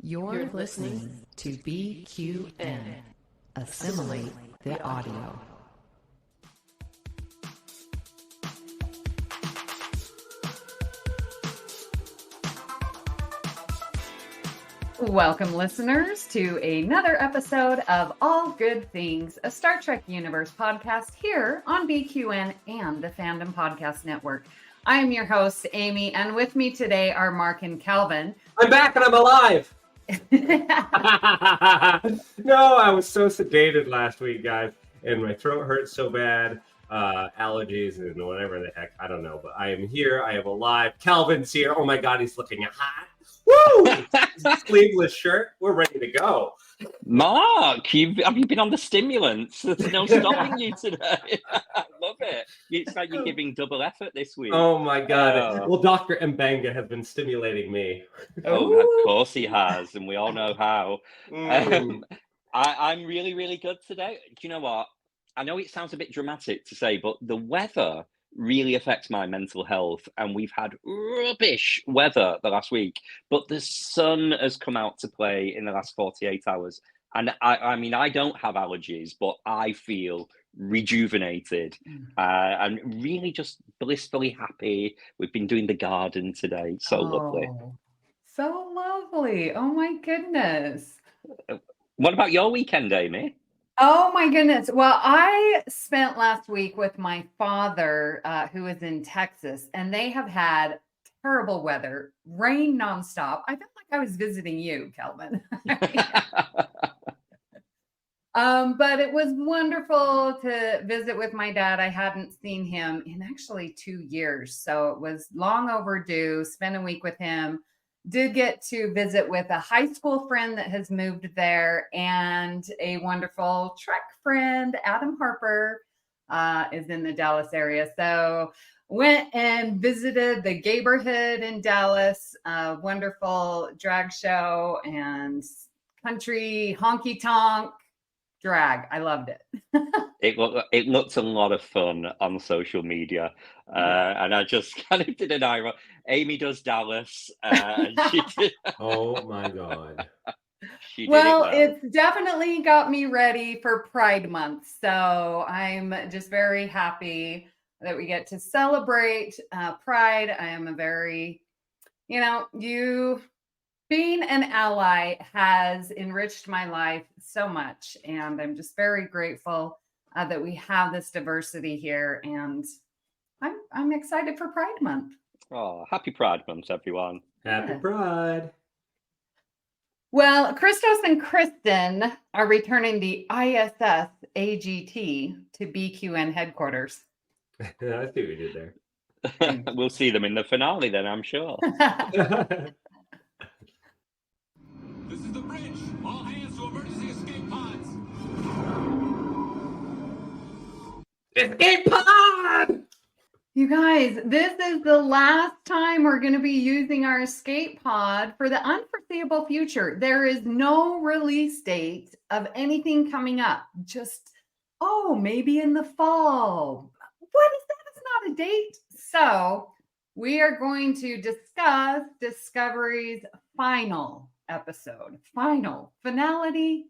You're listening to BQN. Assimilate the audio. Welcome, listeners, to another episode of All Good Things, a Star Trek Universe podcast here on BQN and the Fandom Podcast Network. I am your host, Amy, and with me today are Mark and Kelvin. I'm back and I'm alive! No, I was so sedated last week, guys, and my throat hurts so bad. Allergies and whatever the heck, I don't know, but I am here. I am alive. Kelvin's here. Oh my God, he's looking hot. Woo! Sleeveless shirt. We're ready to go. Mark, have you been on the stimulants? There's no stopping you today. I love it. It's like you're giving double effort this week. Oh my God. Well, Dr. Mbanga has been stimulating me. Oh, of course he has, and we all know how. I'm really, really good today. Do you know what? I know it sounds a bit dramatic to say, but the weather really affects my mental health, and we've had rubbish weather the last week, but the sun has come out to play in the last 48 hours. And I mean, I don't have allergies, but I feel rejuvenated and really just blissfully happy. We've been doing the garden today. So lovely. So lovely. Oh my goodness. What about your weekend, Amy? Oh my goodness. Well, I spent last week with my father, who is in Texas, and they have had terrible weather, rain nonstop. I felt like I was visiting you, Kelvin. But it was wonderful to visit with my dad. I hadn't seen him in actually 2 years, so it was long overdue. Spent a week with him. Did get to visit with a high school friend that has moved there, and a wonderful Trek friend, Adam Harker, is in the Dallas area. So went and visited the Gayborhood in Dallas, a wonderful drag show and country honky tonk drag. I loved it. It looked a lot of fun on social media, and I just kind of did an eye roll. Amy does Dallas, and she did. Oh my God. It's definitely got me ready for Pride Month, so I'm just very happy that we get to celebrate Pride. I am a very, being an ally has enriched my life so much, and I'm just very grateful that we have this diversity here, and I'm excited for Pride Month. Oh, happy Pride Month, everyone. Happy Pride. Well, Christos and Kristin are returning the ISS AGT to BQN headquarters. I see what you did there. We'll see them in the finale then, I'm sure. This is the bridge. All hands to emergency escape pods. Escape pod! You guys, this is the last time we're going to be using our escape pod for the unforeseeable future. There is no release date of anything coming up. Just, maybe in the fall. What is that? It's not a date. So we are going to discuss Discovery's final episode, finality,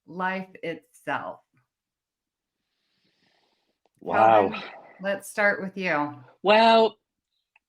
life itself. Wow. Kelvin, let's start with you. Well,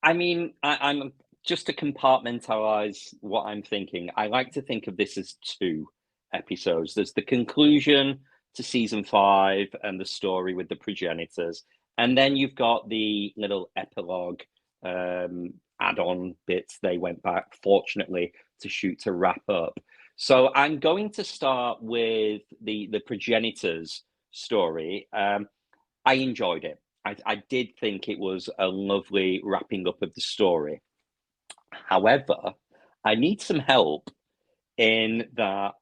I mean, I'm just to compartmentalize what I'm thinking. I like to think of this as 2 episodes. There's the conclusion to season 5 and the story with the progenitors. And then you've got the little epilogue add-on bits they went back, fortunately, to shoot to wrap up. So I'm going to start with the progenitors story. I enjoyed it. I did think it was a lovely wrapping up of the story. However, I need some help in that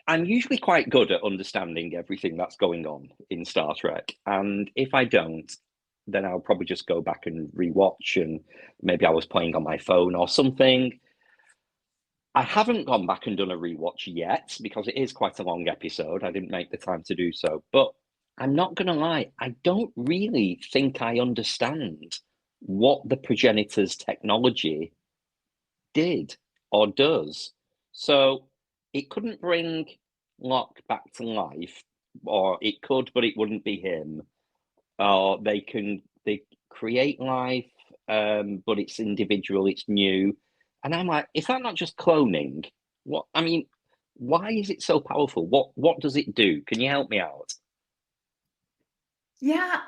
I'm usually quite good at understanding everything that's going on in Star Trek. And if I don't, then I'll probably just go back and rewatch, and maybe I was playing on my phone or something. I haven't gone back and done a rewatch yet because it is quite a long episode. I didn't make the time to do so. But I'm not going to lie, I don't really think I understand what the progenitors' technology did or does. So it couldn't bring Locke back to life, or it could, but it wouldn't be him. Or they create life, but it's individual, it's new. And I'm like, is that not just cloning? What I mean, why is it so powerful? What does it do? Can you help me out? Yeah,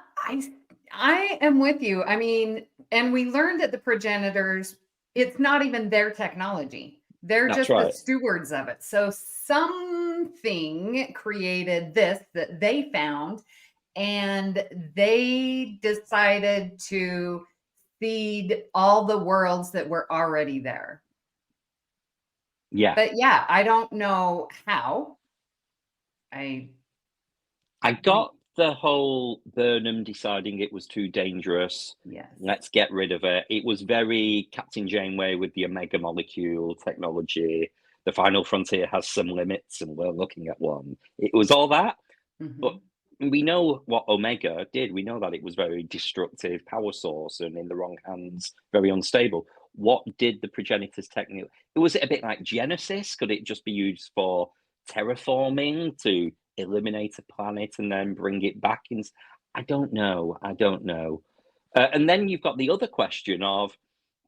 I am with you. I mean, and we learned that the progenitors, it's not even their technology. They're That's just the right. stewards of it. So something created this that they found, and they decided to feed all the worlds that were already there. Yeah. But yeah, I don't know how. I got the whole Burnham deciding it was too dangerous. Yes. Let's get rid of it. It was very Captain Janeway with the Omega molecule technology. The final frontier has some limits, and we're looking at one. It was all that, but we know what Omega did. We know that it was very destructive power source, and in the wrong hands, very unstable. What did the progenitors technically? Was it a bit like Genesis? Could it just be used for terraforming to eliminate a planet and then bring it back in? I don't know. And then you've got the other question of,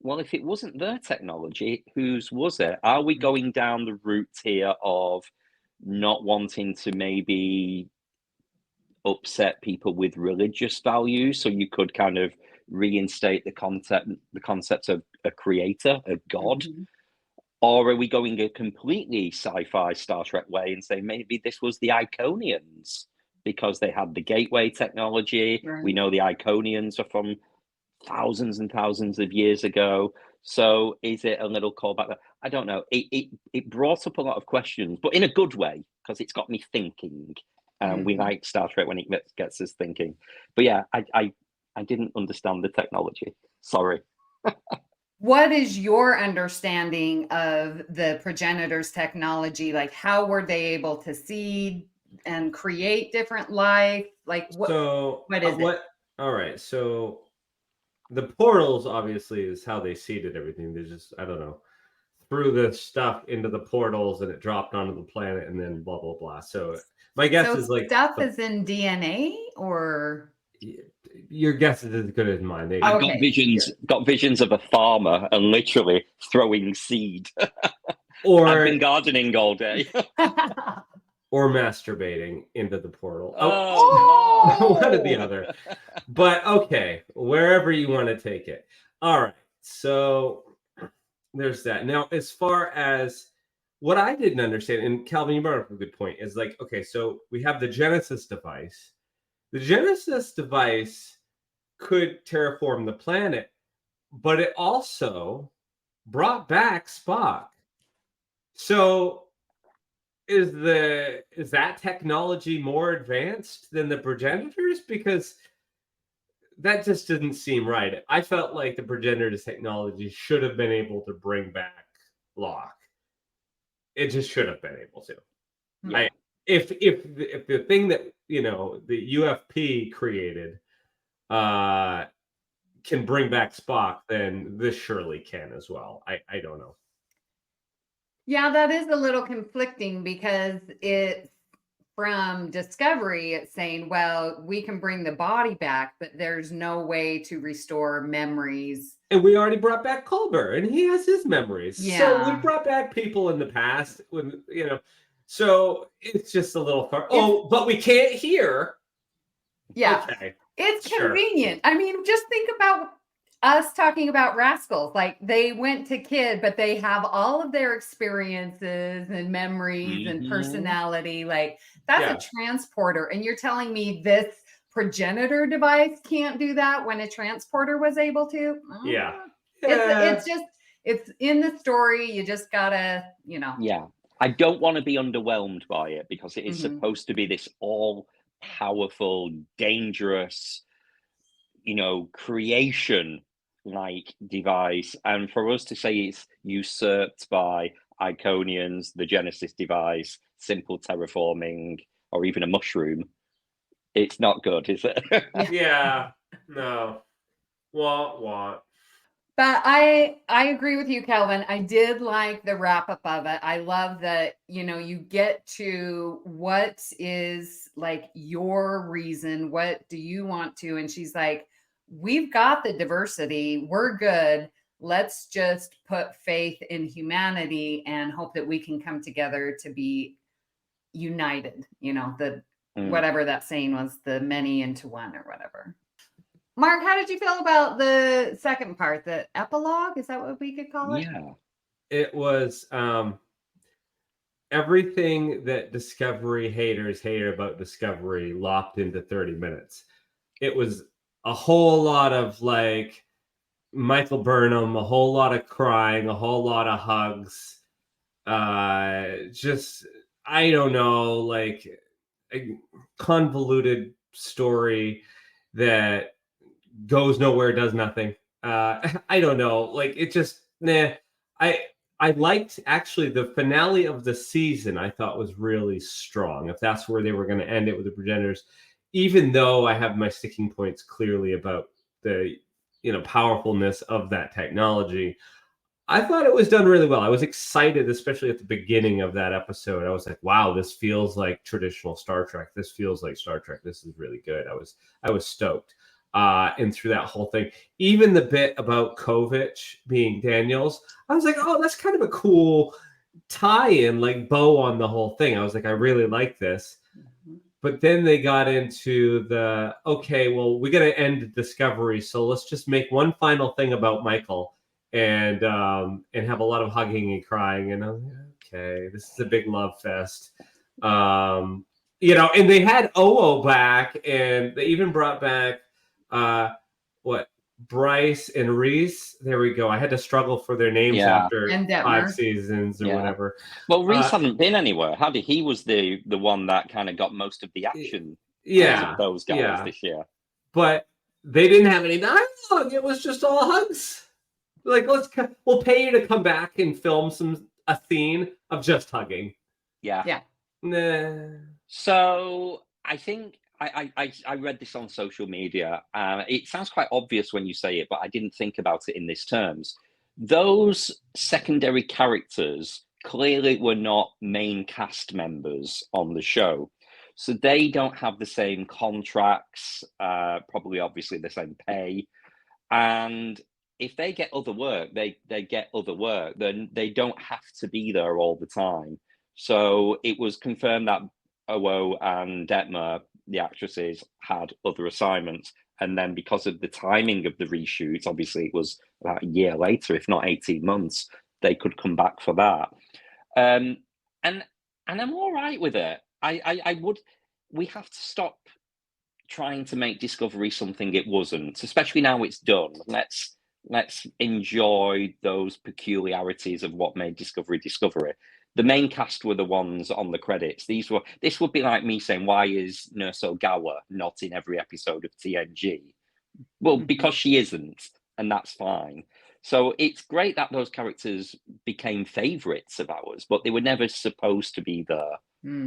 well, if it wasn't their technology, whose was it? Are we going down the route here of not wanting to maybe upset people with religious values, so you could kind of reinstate the concept of a creator, a god? Or are we going a completely sci-fi Star Trek way and say maybe this was the Iconians because they had the gateway technology? Right. We know the Iconians are from thousands and thousands of years ago. So is it a little callback? I don't know. It brought up a lot of questions, but in a good way, because it's got me thinking. We like Star Trek when it gets us thinking. But yeah, I didn't understand the technology. Sorry. What is your understanding of the progenitors' technology? Like, how were they able to seed and create different life? Like, what is it? All right. So the portals obviously is how they seeded everything. They just, I don't know, threw the stuff into the portals and it dropped onto the planet and then blah, blah, blah. So my guess is like stuff is in DNA, or your guess is as good as mine. I've got visions of a farmer and literally throwing seed. Or I've been gardening all day. Or masturbating into the portal. Oh, one or the other. But okay, wherever you want to take it. All right. So there's that. Now, as far as what I didn't understand, and Kelvin, you brought up a good point, is like, okay, so we have the Genesis device. The Genesis device could terraform the planet, but it also brought back Spock. So is that technology more advanced than the progenitors? Because that just didn't seem right. I felt like the progenitors technology should have been able to bring back Locke. It just should have been able to. Yeah. If the thing that the UFP created can bring back Spock, then this surely can as well. I don't know. Yeah, that is a little conflicting because it's from Discovery, it's saying, well, we can bring the body back, but there's no way to restore memories. And we already brought back Culber, and he has his memories. Yeah. So we brought back people in the past, when so it's just a little far. But we can't hear. Yeah. Okay. It's convenient. I mean, just think about us talking about Rascals. Like, they went to Kid, but they have all of their experiences and memories and personality. Like, that's a transporter. And you're telling me this progenitor device can't do that when a transporter was able to? Yeah. It's in the story. You just gotta, Yeah. I don't want to be underwhelmed by it because it is supposed to be this all-powerful, dangerous, creation-like device. And for us to say it's usurped by Iconians, the Genesis device, simple terraforming, or even a mushroom, it's not good, is it? Yeah. No. What? But I agree with you, Kelvin. I did like the wrap up of it. I love that, you get to what is like your reason. What do you want to? And she's like, we've got the diversity. We're good. Let's just put faith in humanity and hope that we can come together to be united. Whatever that saying was, the many into one or whatever. Mark, how did you feel about the second part, the epilogue? Is that what we could call it? Yeah. It was everything that Discovery haters hate about Discovery lopped into 30 minutes. It was a whole lot of like Michael Burnham, a whole lot of crying, a whole lot of hugs. Just, I don't know, like a convoluted story that goes nowhere, does nothing. I don't know. Like it just, I liked actually the finale of the season. I thought was really strong. If that's where they were going to end it with the Progenitors, even though I have my sticking points clearly about the powerfulness of that technology, I thought it was done really well. I was excited, especially at the beginning of that episode. I was like, wow, this feels like traditional Star Trek. This feels like Star Trek. This is really good. I was stoked. And through that whole thing, even the bit about Kovich being Daniels, I was like, oh, that's kind of a cool tie-in, like bow on the whole thing. I was like, I really like this. But then they got into the, okay, well, we got to end Discovery, so let's just make one final thing about Michael and have a lot of hugging and crying. And I'm like, okay, this is a big love fest. And they had Oo back, and they even brought back Bryce and Reese. There we go. I had to struggle for their names after 5 seasons or whatever. Well, Reese hadn't been anywhere, had he? He was the one that kind of got most of the action of those guys this year. But they didn't have any dialogue. It was just all hugs. Like, we'll pay you to come back and film a scene of just hugging. Yeah. Nah. So I think I read this on social media. It sounds quite obvious when you say it, but I didn't think about it in these terms. Those secondary characters clearly were not main cast members on the show. So they don't have the same contracts, probably obviously the same pay. And if they get other work, they get other work. Then they don't have to be there all the time. So it was confirmed that Oo and Detmer, the actresses, had other assignments. And then because of the timing of the reshoots, obviously it was about a year later, if not 18 months, they could come back for that. And I'm all right with it. We have to stop trying to make Discovery something it wasn't, especially now it's done. Let's enjoy those peculiarities of what made Discovery. The main cast were the ones on the credits. This would be like me saying, why is Nurse Ogawa not in every episode of TNG? Well, because she isn't, and that's fine. So it's great that those characters became favorites of ours, but they were never supposed to be there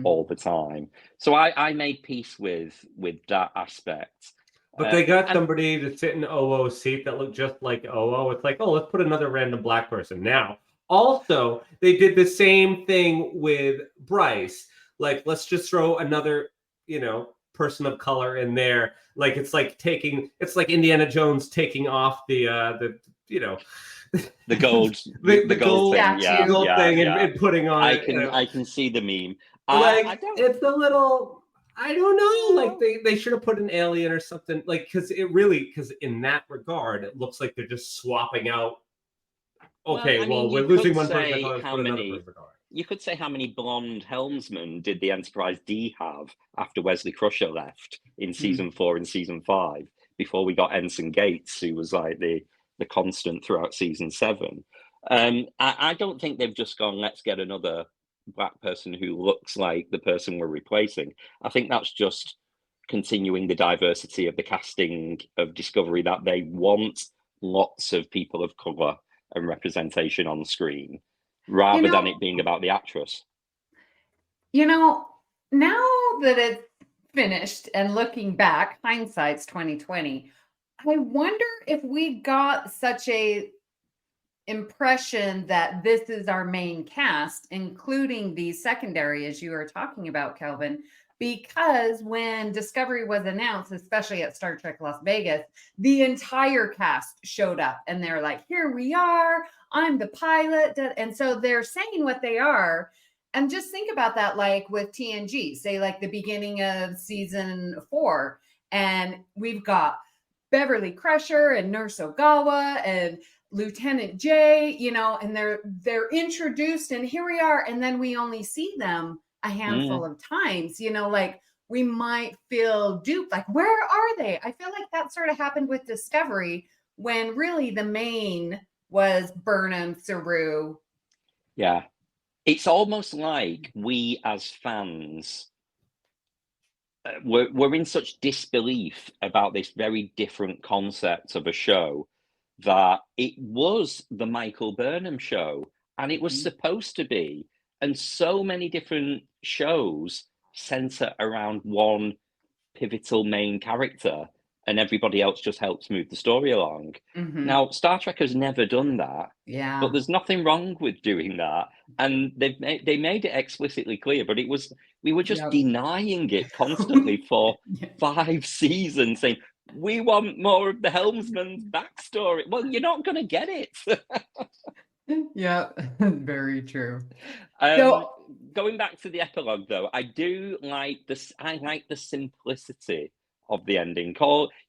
all the time. So I made peace with that aspect. But they got somebody to sit in OO's seat that looked just like Oo. It's like, oh, let's put another random black person now. Also, they did the same thing with Bryce. Like, let's just throw another, person of color in there. Like, it's like Indiana Jones taking off the the gold, the gold thing, and putting on. I can see the meme. It's a little. I don't know. Like they should have put an alien or something. Like because in that regard, it looks like they're just swapping out. Okay, we're losing one person. You could say how many blonde helmsmen did the Enterprise D have after Wesley Crusher left in season 4 and season 5 before we got Ensign Gates, who was like the constant throughout season 7. I don't think they've just gone, let's get another black person who looks like the person we're replacing. I think that's just continuing the diversity of the casting of Discovery, that they want lots of people of color and representation on screen rather than it being about the actress. Now that it's finished and looking back, hindsight's 2020, I wonder if we got such a impression that this is our main cast, including the secondary, as you were talking about, Kelvin, because when Discovery was announced, especially at Star Trek Las Vegas, the entire cast showed up and they're like, here we are, I'm the pilot. And so they're saying what they are. And just think about that, like with TNG, say like the beginning of season 4, and we've got Beverly Crusher and Nurse Ogawa and Lieutenant J, and they're introduced, and here we are, and then we only see them a handful of times, like we might feel duped, like where are they? I feel like that sort of happened with Discovery when really the main was Burnham, Saru. Yeah, it's almost like we as fans we're in such disbelief about this very different concept of a show that it was the Michael Burnham show, and it was supposed to be. And so many different shows center around one pivotal main character, and everybody else just helps move the story along. Now, Star Trek has never done that. Yeah. But there's nothing wrong with doing that. And they made it explicitly clear, but we were just denying it constantly for 5 seasons, saying, we want more of the helmsman's backstory. Well, you're not going to get it. Yeah, very true. Going back to the epilogue, though, I do like this. I like the simplicity of the ending.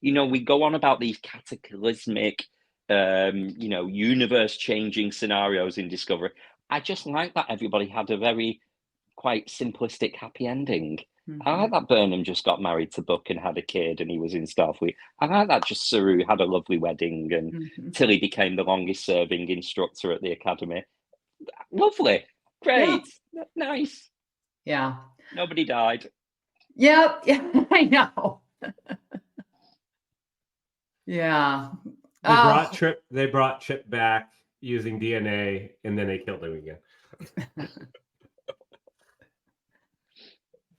We go on about these cataclysmic, universe-changing scenarios in Discovery. I just like that everybody had a very quite simplistic, happy ending. I like that Burnham just got married to Buck and had a kid, and he was in Starfleet. I like that just Saru had a lovely wedding, and Tilly became the longest-serving instructor at the academy. Lovely, great, nice. Yeah. Nobody died. Yep. Yeah, I know. Yeah. They brought Chip back using DNA, and then they killed him again.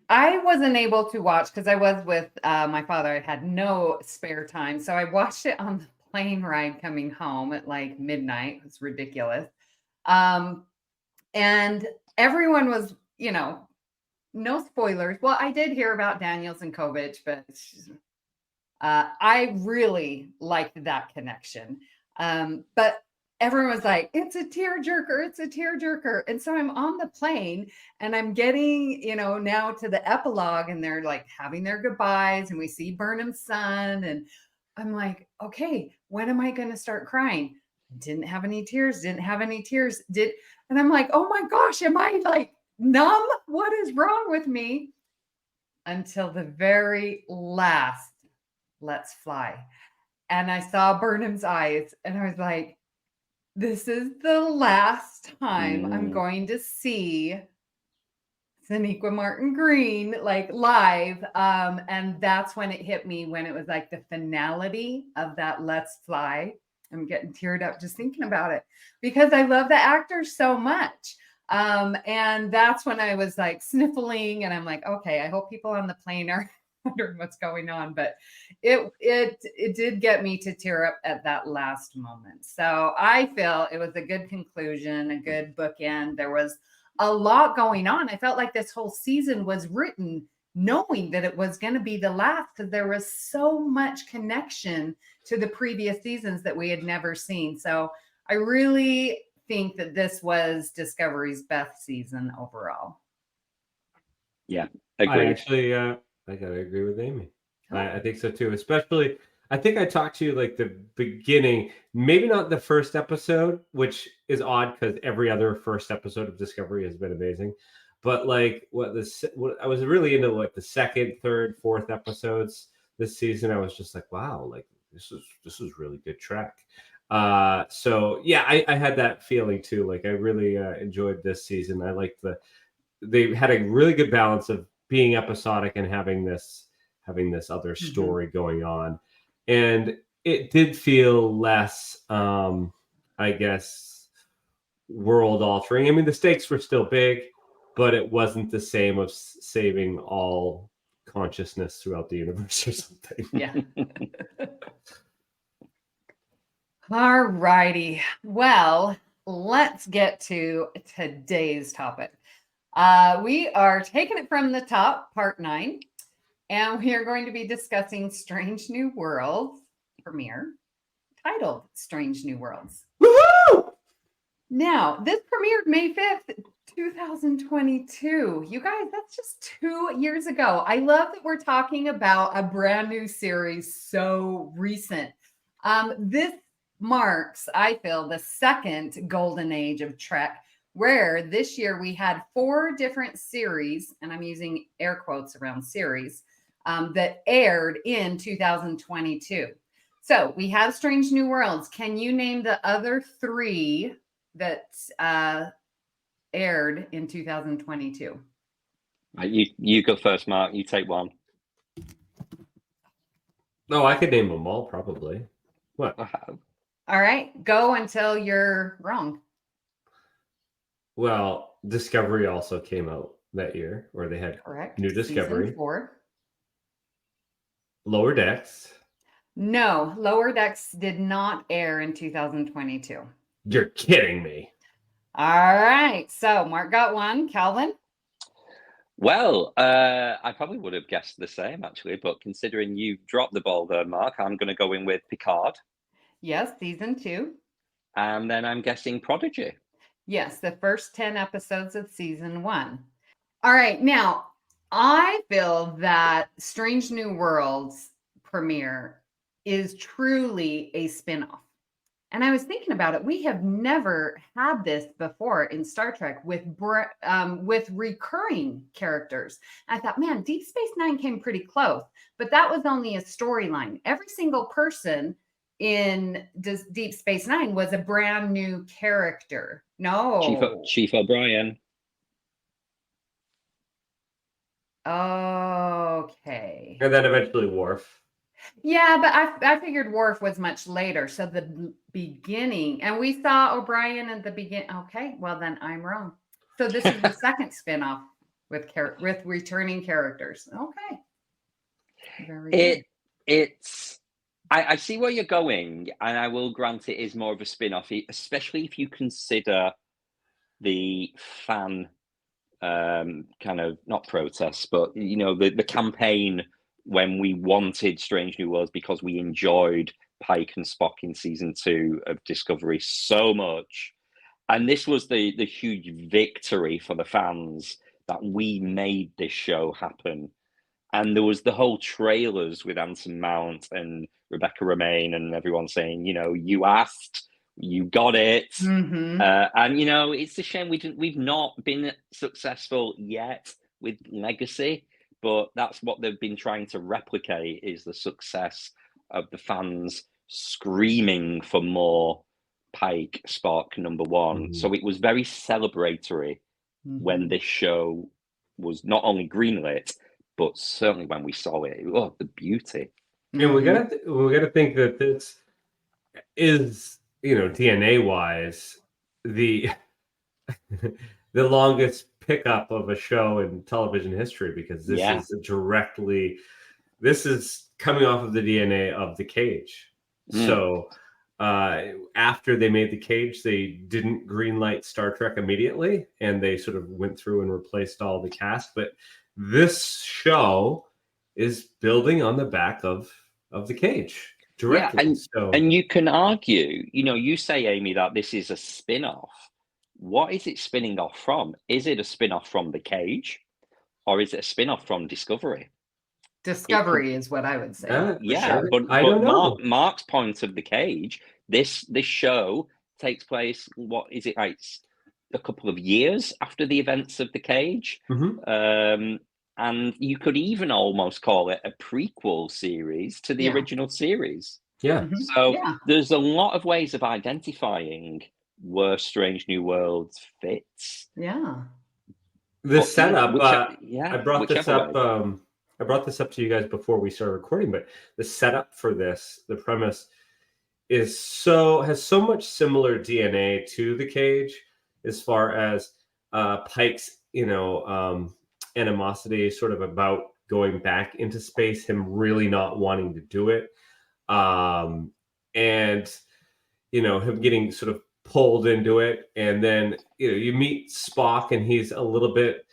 I wasn't able to watch because I was with my father. I had no spare time. So I watched it on the plane ride coming home at like midnight. It was ridiculous. And everyone was, no spoilers. Well, I did hear about Daniels and Kovich, but I really liked that connection. But everyone was like, it's a tearjerker, it's a tearjerker. And so I'm on the plane and I'm getting, now to the epilogue, and they're like having their goodbyes, and we see Burnham's son. And I'm like, okay, when am I going to start crying? Didn't have any tears. And I'm like, oh my gosh, am I like numb? What is wrong with me? Until the very last Let's Fly. And I saw Burnham's eyes, and I was like, this is the last time I'm going to see Sonequa Martin Green like live. And that's when it hit me, when it was like the finality of that Let's Fly. I'm getting teared up just thinking about it because I love the actors so much. And that's when I was like sniffling, and I'm like, okay, I hope people on the plane are wondering what's going on, but it did get me to tear up at that last moment. So I feel it was a good conclusion, a good bookend. There was a lot going on. I felt like this whole season was written knowing that it was going to be the last, because there was so much connection to the previous seasons that we had never seen. So I really think that this was Discovery's best season overall. Yeah, agreed. I gotta agree with Amy. I think so too. Especially, I think I talked to you like the beginning, maybe not the first episode, which is odd because every other first episode of Discovery has been amazing. But like what I was really into, like the second, third, fourth episodes this season. I was just like, wow, like this is really good Trek. So yeah, I had that feeling too. Like I really enjoyed this season. I liked they had a really good balance of being episodic and having this other story going on. And it did feel less, I guess, world altering. I mean, the stakes were still big, but it wasn't the same of saving all consciousness throughout the universe or something. Yeah. All righty. Well, let's get to today's topic. We are taking it from the top, part 9, and we are going to be discussing Strange New Worlds premiere, titled Strange New Worlds. Woohoo! Now, this premiered May 5th, 2022. You guys, that's just 2 years ago. I love that we're talking about a brand new series so recent. This marks, I feel, the second golden age of Trek, where this year we had 4 different series, and I'm using air quotes around series, that aired in 2022. So we have Strange New Worlds. Can you name the other 3 that aired in 2022? You go first, Mark. You take one. No, I could name them all, probably. What? All right, go until you're wrong. Well, Discovery also came out that year, or they had Correct. New Discovery. Season 4. Lower Decks. No, Lower Decks did not air in 2022. You're kidding me. All right, so Mark got one. Kelvin? Well, I probably would have guessed the same, actually, but considering you dropped the ball there, Mark, I'm going to go in with Picard. Yes, season 2. And then I'm guessing Prodigy. Yes, the first 10 episodes of season 1. All right, now, I feel that Strange New Worlds premiere is truly a spinoff. And I was thinking about it. We have never had this before in Star Trek with recurring characters. I thought, man, Deep Space Nine came pretty close, but that was only a storyline. Every single person in Deep Space Nine was a brand new character. No. Chief O'Brien. Okay. And then eventually Worf. Yeah, but I figured Worf was much later. So the beginning, and we saw O'Brien at the beginning. Okay, well then I'm wrong. So this is the second spinoff with returning characters. Okay. Very good. It's I see where you're going, and I will grant it is more of a spin-off, especially if you consider the fan kind of not protests, but the campaign when we wanted Strange New Worlds because we enjoyed Pike and Spock in season 2 of Discovery so much. And this was the huge victory for the fans that we made this show happen. And there was the whole trailers with Anson Mount and Rebecca Romaine and everyone saying, you asked, you got it. Mm-hmm. And, it's a shame we've not been successful yet with Legacy. But that's what they've been trying to replicate, is the success of the fans screaming for more Pike, Spock, number 1. Mm-hmm. So it was very celebratory when this show was not only greenlit, but certainly when we saw it. Oh, the beauty. And we gotta think that this is, DNA wise, the the longest pickup of a show in television history, because this is coming off of the DNA of the Cage. So after they made the Cage, they didn't greenlight Star Trek immediately, and they sort of went through and replaced all the cast. But this show is building on the back of the Cage directly. And you can argue, you say, Amy, that this is a spin-off. What is it spinning off from? Is it a spin-off from The Cage, or is it a spin-off from Discovery? Discovery is what I would say. Sure. But I don't know. Mark's point of The Cage, this show takes place, what is it, like a couple of years after the events of The Cage? Mm-hmm. And you could even almost call it a prequel series to the original series. Yeah. Mm-hmm. So there's a lot of ways of identifying where Strange New Worlds fits. Yeah. The setup. I brought this up. I brought this up to you guys before we started recording, but the setup for this, the premise, has so much similar DNA to The Cage, as far as Pike's, animosity, sort of about going back into space, him really not wanting to do it, and him getting sort of pulled into it, and then you meet Spock, and he's a little bit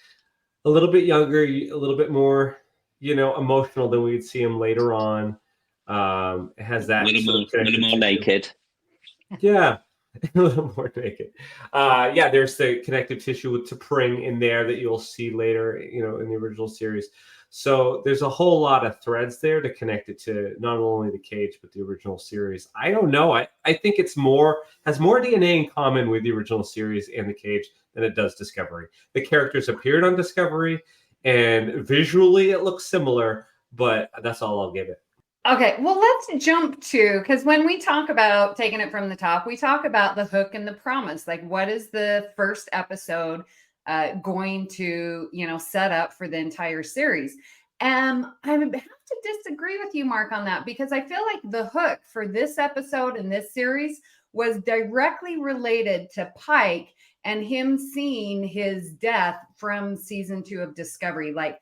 younger, a little bit more emotional than we'd see him later on. It has that little more naked. Yeah, a little more naked. There's the connective tissue with T'Pring in there that you'll see later, in the original series. So there's a whole lot of threads there to connect it to not only the Cage but the original series. I don't know. I think has more DNA in common with the original series and the Cage than it does Discovery. The characters appeared on Discovery, and visually it looks similar, but that's all I'll give it. Okay, well, let's jump to, because when we talk about taking it from the top, we talk about the hook and the promise. Like, what is the first episode going to, set up for the entire series? And I have to disagree with you, Mark, on that, because I feel like the hook for this episode and this series was directly related to Pike and him seeing his death from season 2 of Discovery. Like,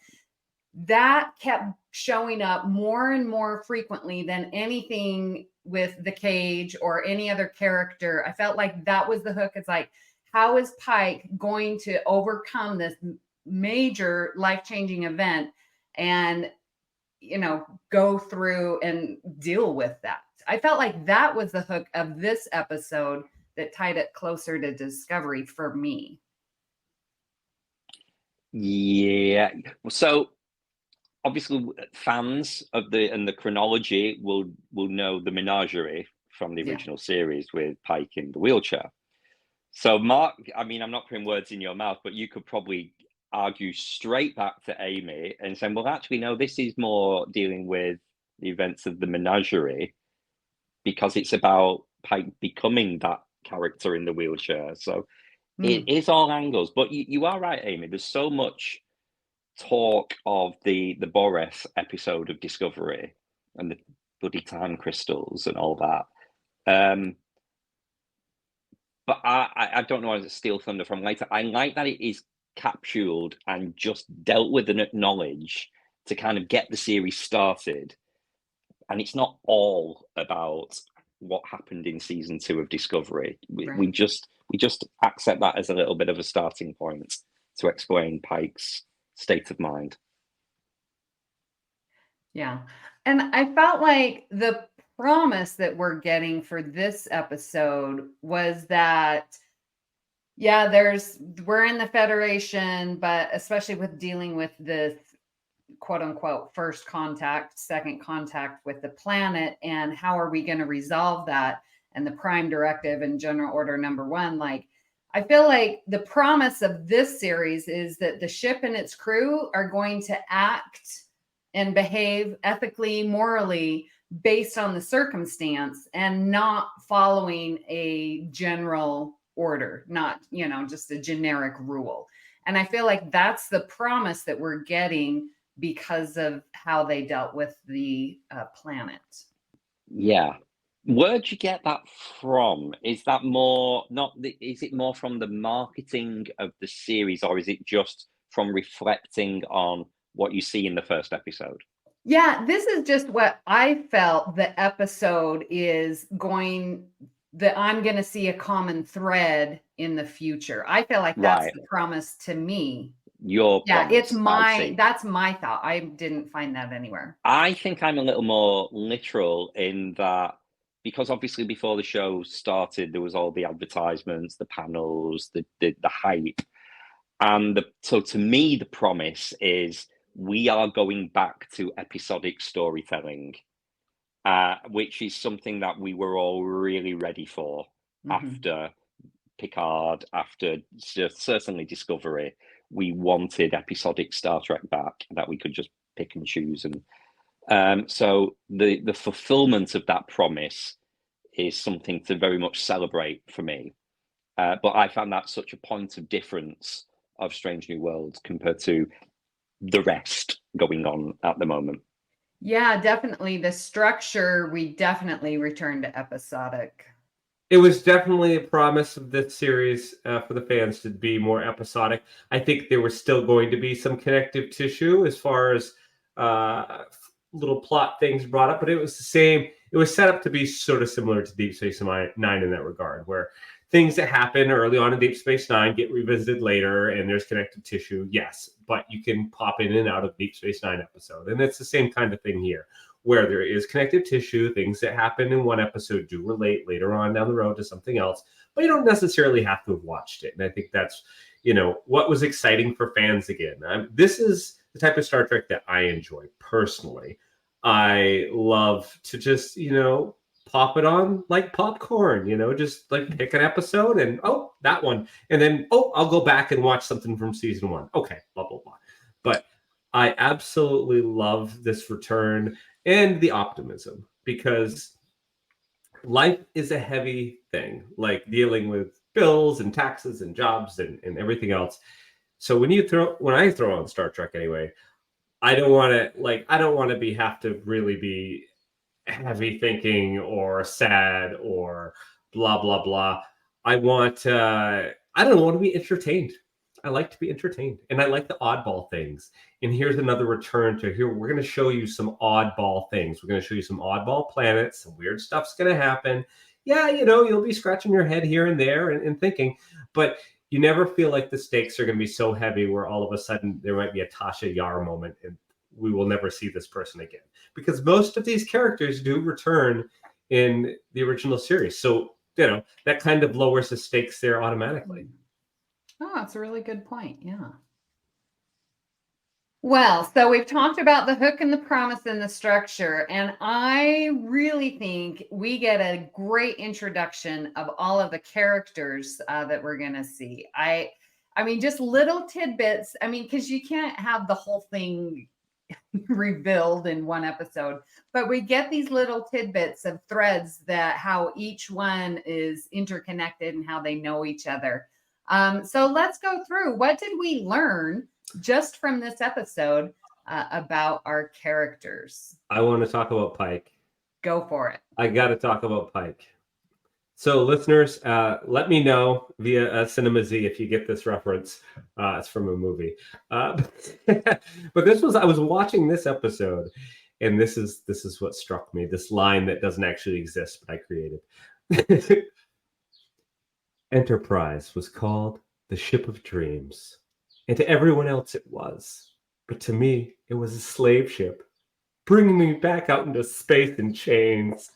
that kept showing up more and more frequently than anything with the Cage or any other character. I felt like that was the hook. It's like, how is Pike going to overcome this major life-changing event and, go through and deal with that? I felt like that was the hook of this episode that tied it closer to Discovery for me. Yeah. So obviously fans of the chronology will know the menagerie from the original series with Pike in the wheelchair. So Mark, I mean, I'm not putting words in your mouth, but you could probably argue straight back to Amy and say, well, actually, no, this is more dealing with the events of the menagerie because it's about Pike becoming that character in the wheelchair. So it is all angles, but you are right, Amy. There's so much talk of the Boris episode of Discovery and the bloody time crystals and all that. But I don't know how to steal thunder from later. I like that it is capsuled and just dealt with and acknowledged to kind of get the series started. And it's not all about what happened in season 2 of Discovery. We just accept that as a little bit of a starting point to explain Pike's state of mind. Yeah. And I felt like the promise that we're getting for this episode was that, we're in the Federation, but especially with dealing with this quote unquote first contact, second contact with the planet, and how are we going to resolve that? And the Prime Directive and General Order Number 1, like, I feel like the promise of this series is that the ship and its crew are going to act and behave ethically, morally, based on the circumstance and not following a general order, not, just a generic rule. And I feel like that's the promise that we're getting because of how they dealt with the planet. Yeah. Where'd you get that from? Is that more is it more from the marketing of the series, or is it just from reflecting on what you see in the first episode? Yeah, this is just what I felt the episode is going, that I'm going to see a common thread in the future. I feel like that's the promise to me. It's that's my thought. I didn't find that anywhere. I think I'm a little more literal in that, because obviously before the show started, there was all the advertisements, the panels, the hype. And so to me, the promise is we are going back to episodic storytelling, which is something that we were all really ready for after Picard, after certainly Discovery. We wanted episodic Star Trek back that we could just pick and choose. And so the fulfillment of that promise is something to very much celebrate for me. But I found that such a point of difference of Strange New Worlds compared to the rest going on at the moment. Yeah, definitely. The structure, we definitely returned to episodic. It was definitely a promise of this series for the fans to be more episodic. I think there was still going to be some connective tissue as far as little plot things brought up, but it was the same. It was set up to be sort of similar to Deep Space Nine in that regard, where things that happen early on in Deep Space Nine get revisited later, and there's connective tissue, yes, but you can pop in and out of Deep Space Nine episode, and it's the same kind of thing here, where there is connective tissue. Things that happen in one episode do relate later on down the road to something else, but you don't necessarily have to have watched it. And I think that's, what was exciting for fans again. This is the type of Star Trek that I enjoy personally. I love to just, pop it on like popcorn, just like pick an episode and, oh, that one. And then, oh, I'll go back and watch something from season 1. Okay, blah, blah, blah. But I absolutely love this return and the optimism, because life is a heavy thing, like dealing with bills and taxes and jobs and everything else. So when I throw on Star Trek anyway, I don't want to have to really be heavy thinking or sad or blah, blah, blah. I want to be entertained. I like to be entertained, and I like the oddball things. And here's another return to here. We're going to show you some oddball things. We're going to show you some oddball planets. Some weird stuff's going to happen. Yeah, you'll be scratching your head here and there and thinking, but you never feel like the stakes are going to be so heavy where all of a sudden there might be a Tasha Yar moment and we will never see this person again. Because most of these characters do return in the original series. So, that kind of lowers the stakes there automatically. Oh, that's a really good point. Yeah. Well, so we've talked about the hook and the promise and the structure, and I really think we get a great introduction of all of the characters that we're going to see. I mean, just little tidbits. I mean, because you can't have the whole thing revealed in one episode, but we get these little tidbits of threads that how each one is interconnected and how they know each other. So let's go through. What did we learn just from this episode about our characters? I want to talk about Pike. Go for it. I got to talk about Pike. So listeners, let me know via Cinema Z if you get this reference. It's from a movie. But I was watching this episode, and this is what struck me. This line that doesn't actually exist, but I created. Enterprise was called the Ship of Dreams, and to everyone else it was. But to me, it was a slave ship, bringing me back out into space in chains.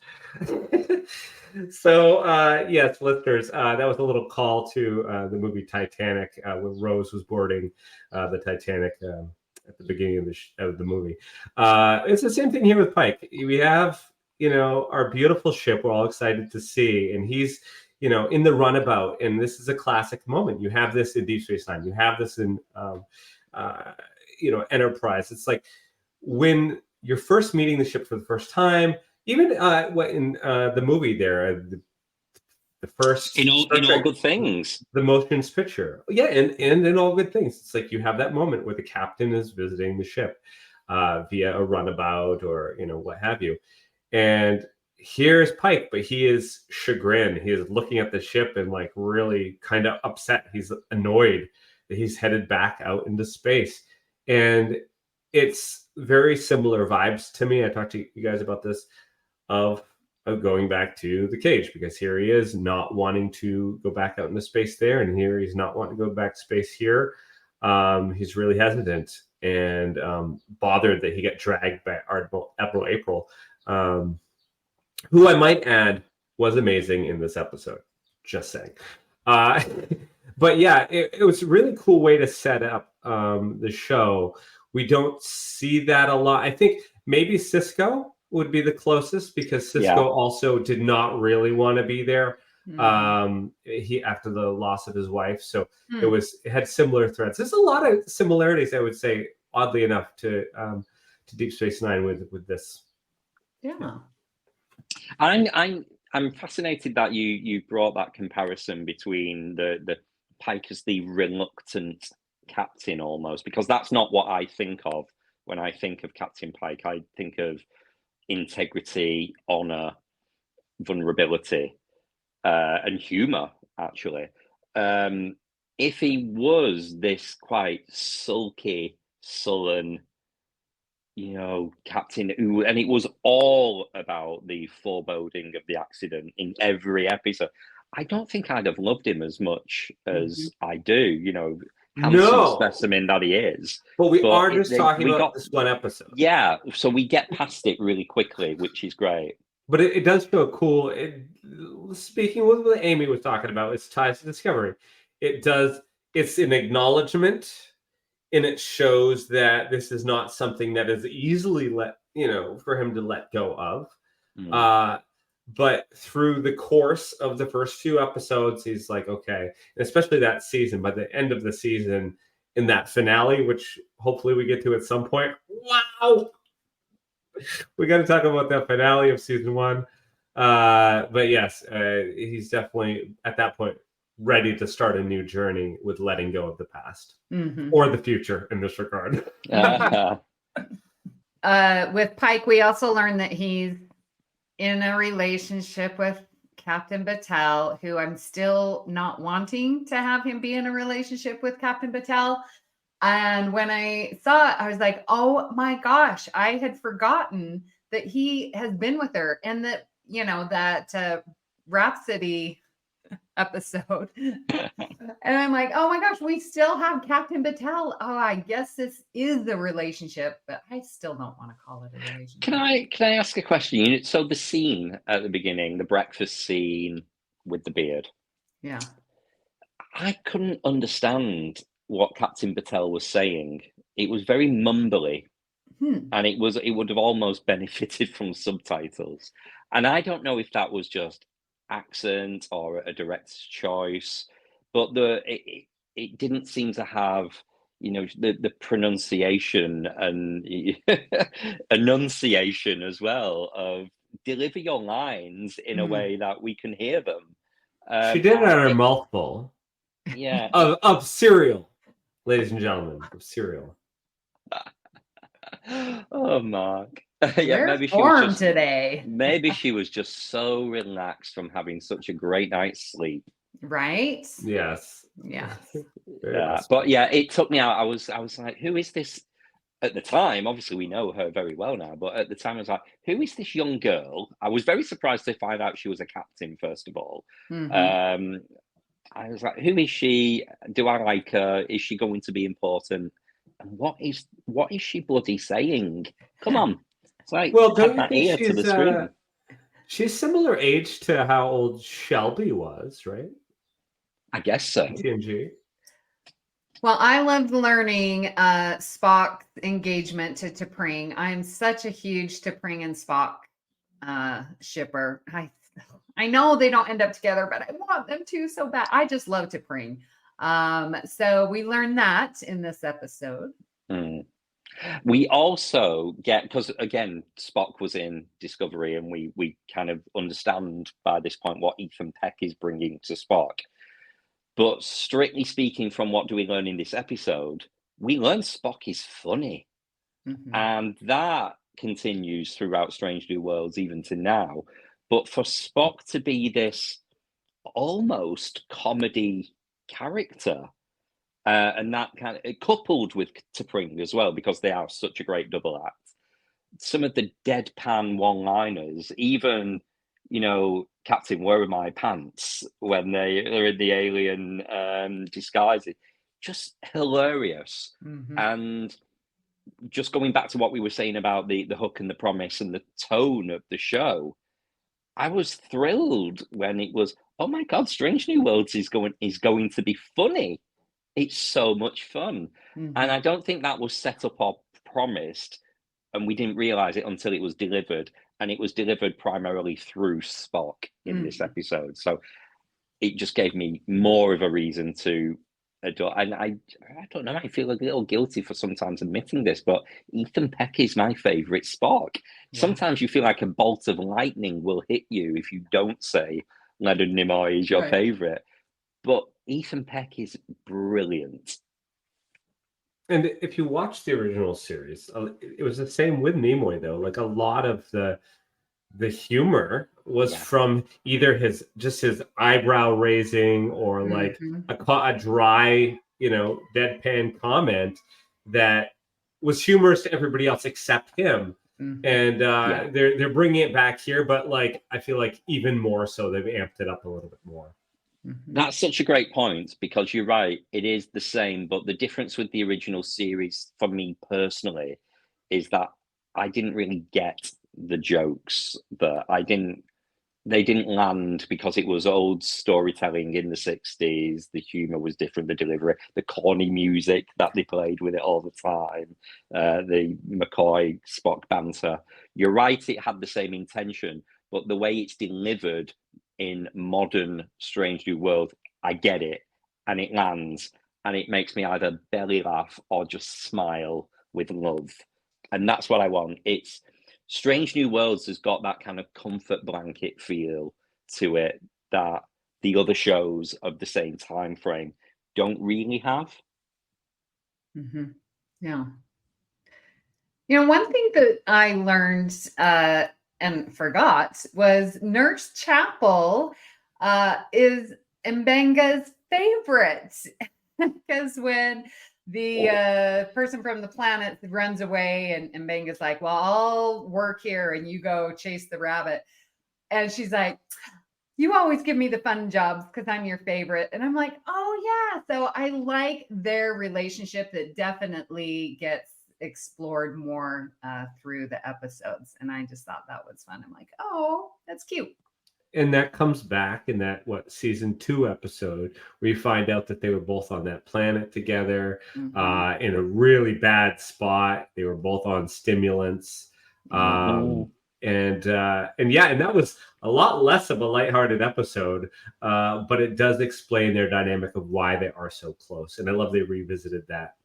So, yes, listeners, that was a little call to the movie Titanic, when Rose was boarding the Titanic at the beginning of the movie. It's the same thing here with Pike. We have, our beautiful ship we're all excited to see, and he's, in the runabout, and this is a classic moment. You have this in Deep Space Nine. You have this in, Enterprise. It's like when you're first meeting the ship for the first time. Even in the movie there, the first in all good things, the motions picture, yeah, and in All Good Things, it's like you have that moment where the captain is visiting the ship via a runabout or what have you, and here's Pike, but he is chagrined. He is looking at the ship and like really kind of upset. He's annoyed that he's headed back out into space, and it's very similar vibes to me. I talked to you guys about this. Of going back to the cage, because here he is not wanting to go back out into space there, and here he's not wanting to go back to space here. He's really hesitant and bothered that he got dragged by Admiral April, who I might add was amazing in this episode. Just saying. But yeah, it was a really cool way to set up the show. We don't see that a lot. I think maybe Cisco would be the closest, because Cisco also did not really want to be there. He after the loss of his wife, so it had similar threads. There's a lot of similarities, I would say, oddly enough, to Deep Space Nine with this. Yeah, I'm fascinated that you brought that comparison between the Pike as the reluctant captain almost, because that's not what I think of when I think of Captain Pike. I think of integrity, honor, vulnerability, and humor, actually. If he was this quite sulky, sullen captain who, and it was all about the foreboding of the accident in every episode. I don't think I'd have loved him as much as I do, handsome specimen that he is. But we are just talking about this one episode. Yeah, so we get past it really quickly, which is great. But it does feel cool. Speaking with what Amy was talking about, it's ties to Discovery. It's an acknowledgement, and it shows that this is not something that is easily for him to let go of. But through the course of the first few episodes, he's like, okay, and especially that season, by the end of the season, in that finale, which hopefully we get to at some point. Wow! We got to talk about that finale of season 1. But yes, he's definitely at that point ready to start a new journey with letting go of the past or the future in this regard. With Pike, we also learned that he's in a relationship with Captain Battelle, who I'm still not wanting to have him be in a relationship with Captain Battelle. And when I saw it, I was like, oh my gosh, I had forgotten that he has been with her, and that, that Rhapsody episode. And I'm like, oh my gosh, we still have Captain Battelle. Oh, I guess this is the relationship, but I still don't want to call it a relationship. Can I ask a question? So the scene at the beginning, the breakfast scene with the beard. Yeah. I couldn't understand what Captain Battelle was saying. It was very mumbly. And it would have almost benefited from subtitles. And I don't know if that was just accent or a director's choice, but it didn't seem to have the pronunciation and enunciation as well of deliver your lines in a way that we can hear them. She did it on her mouthful. Yeah. of cereal, ladies and gentlemen, of cereal. Oh, Mark. Maybe she was just today. Maybe she was just so relaxed from having such a great night's sleep. Right? Yes. Yeah. But yeah, it took me out. I was like, who is this? At the time, obviously we know her very well now, but at the time I was like, who is this young girl? I was very surprised to find out she was a captain, first of all. I was like, who is she? Do I like her? Is she going to be important? And what is she bloody saying? Come on. It's like, well, don't you think she's, to the screen. She's similar age to how old Shelby was, right? I guess so. TNG. Well, I loved learning Spock's engagement to T'Pring. I'm such a huge T'Pring and Spock shipper. I know they don't end up together, but I want them to so bad. I just love T'Pring. So we learned that in this episode. We also get, because again, Spock was in Discovery, and we kind of understand by this point what Ethan Peck is bringing to Spock. But strictly speaking, from what do we learn in this episode? We learn Spock is funny. And that continues throughout Strange New Worlds, even to now. But for Spock to be this almost comedy character, and that kind of coupled with T'Pring as well, because they are such a great double act. Some of the deadpan one-liners, even, Captain, where are my pants? When they're in the alien disguises, just hilarious. And just going back to what we were saying about the hook and the promise and the tone of the show, I was thrilled when it was, oh my God, Strange New Worlds is going to be funny. It's so much fun. And I don't think that was set up or promised, and we didn't realize it until it was delivered. And it was delivered primarily through Spock in this episode. So it just gave me more of a reason to adore. And I don't know, I feel a little guilty for sometimes admitting this, but Ethan Peck is my favorite Spock. Yeah. Sometimes you feel like a bolt of lightning will hit you if you don't say Leonard Nimoy is your favorite. But Ethan Peck is brilliant. And if you watch the original series, it was the same with Nimoy, though. Like, a lot of the humor was from either his eyebrow raising or like a dry, deadpan comment that was humorous to everybody else except him. And they're bringing it back here, but like I feel like even more so, they've amped it up a little bit more. That's such a great point, because you're right, it is the same, but the difference with the original series for me personally is that I didn't really get the jokes, that they didn't land, because it was old storytelling in the 60s. The humor was different, the delivery, the corny music that they played with it all the time, the McCoy Spock banter. You're right, it had the same intention, but the way it's delivered in modern Strange New World, I get it, and it lands, and it makes me either belly laugh or just smile with love. And that's what I want. It's Strange New Worlds has got that kind of comfort blanket feel to it that the other shows of the same time frame don't really have. Yeah. You know, one thing that I learned and forgot was Nurse Chapel is Mbenga's favorite. Because when the person from the planet runs away and Mbenga's like, well, I'll work here and you go chase the rabbit. And she's like, you always give me the fun jobs because I'm your favorite. And I'm like, oh yeah. So I like their relationship that definitely gets explored more through the episodes. And I just thought that was fun. I'm like, oh, that's cute. And that comes back in that season 2 episode where you find out that they were both on that planet together in a really bad spot. They were both on stimulants. And that was a lot less of a lighthearted episode, but it does explain their dynamic of why they are so close. And I love they revisited that.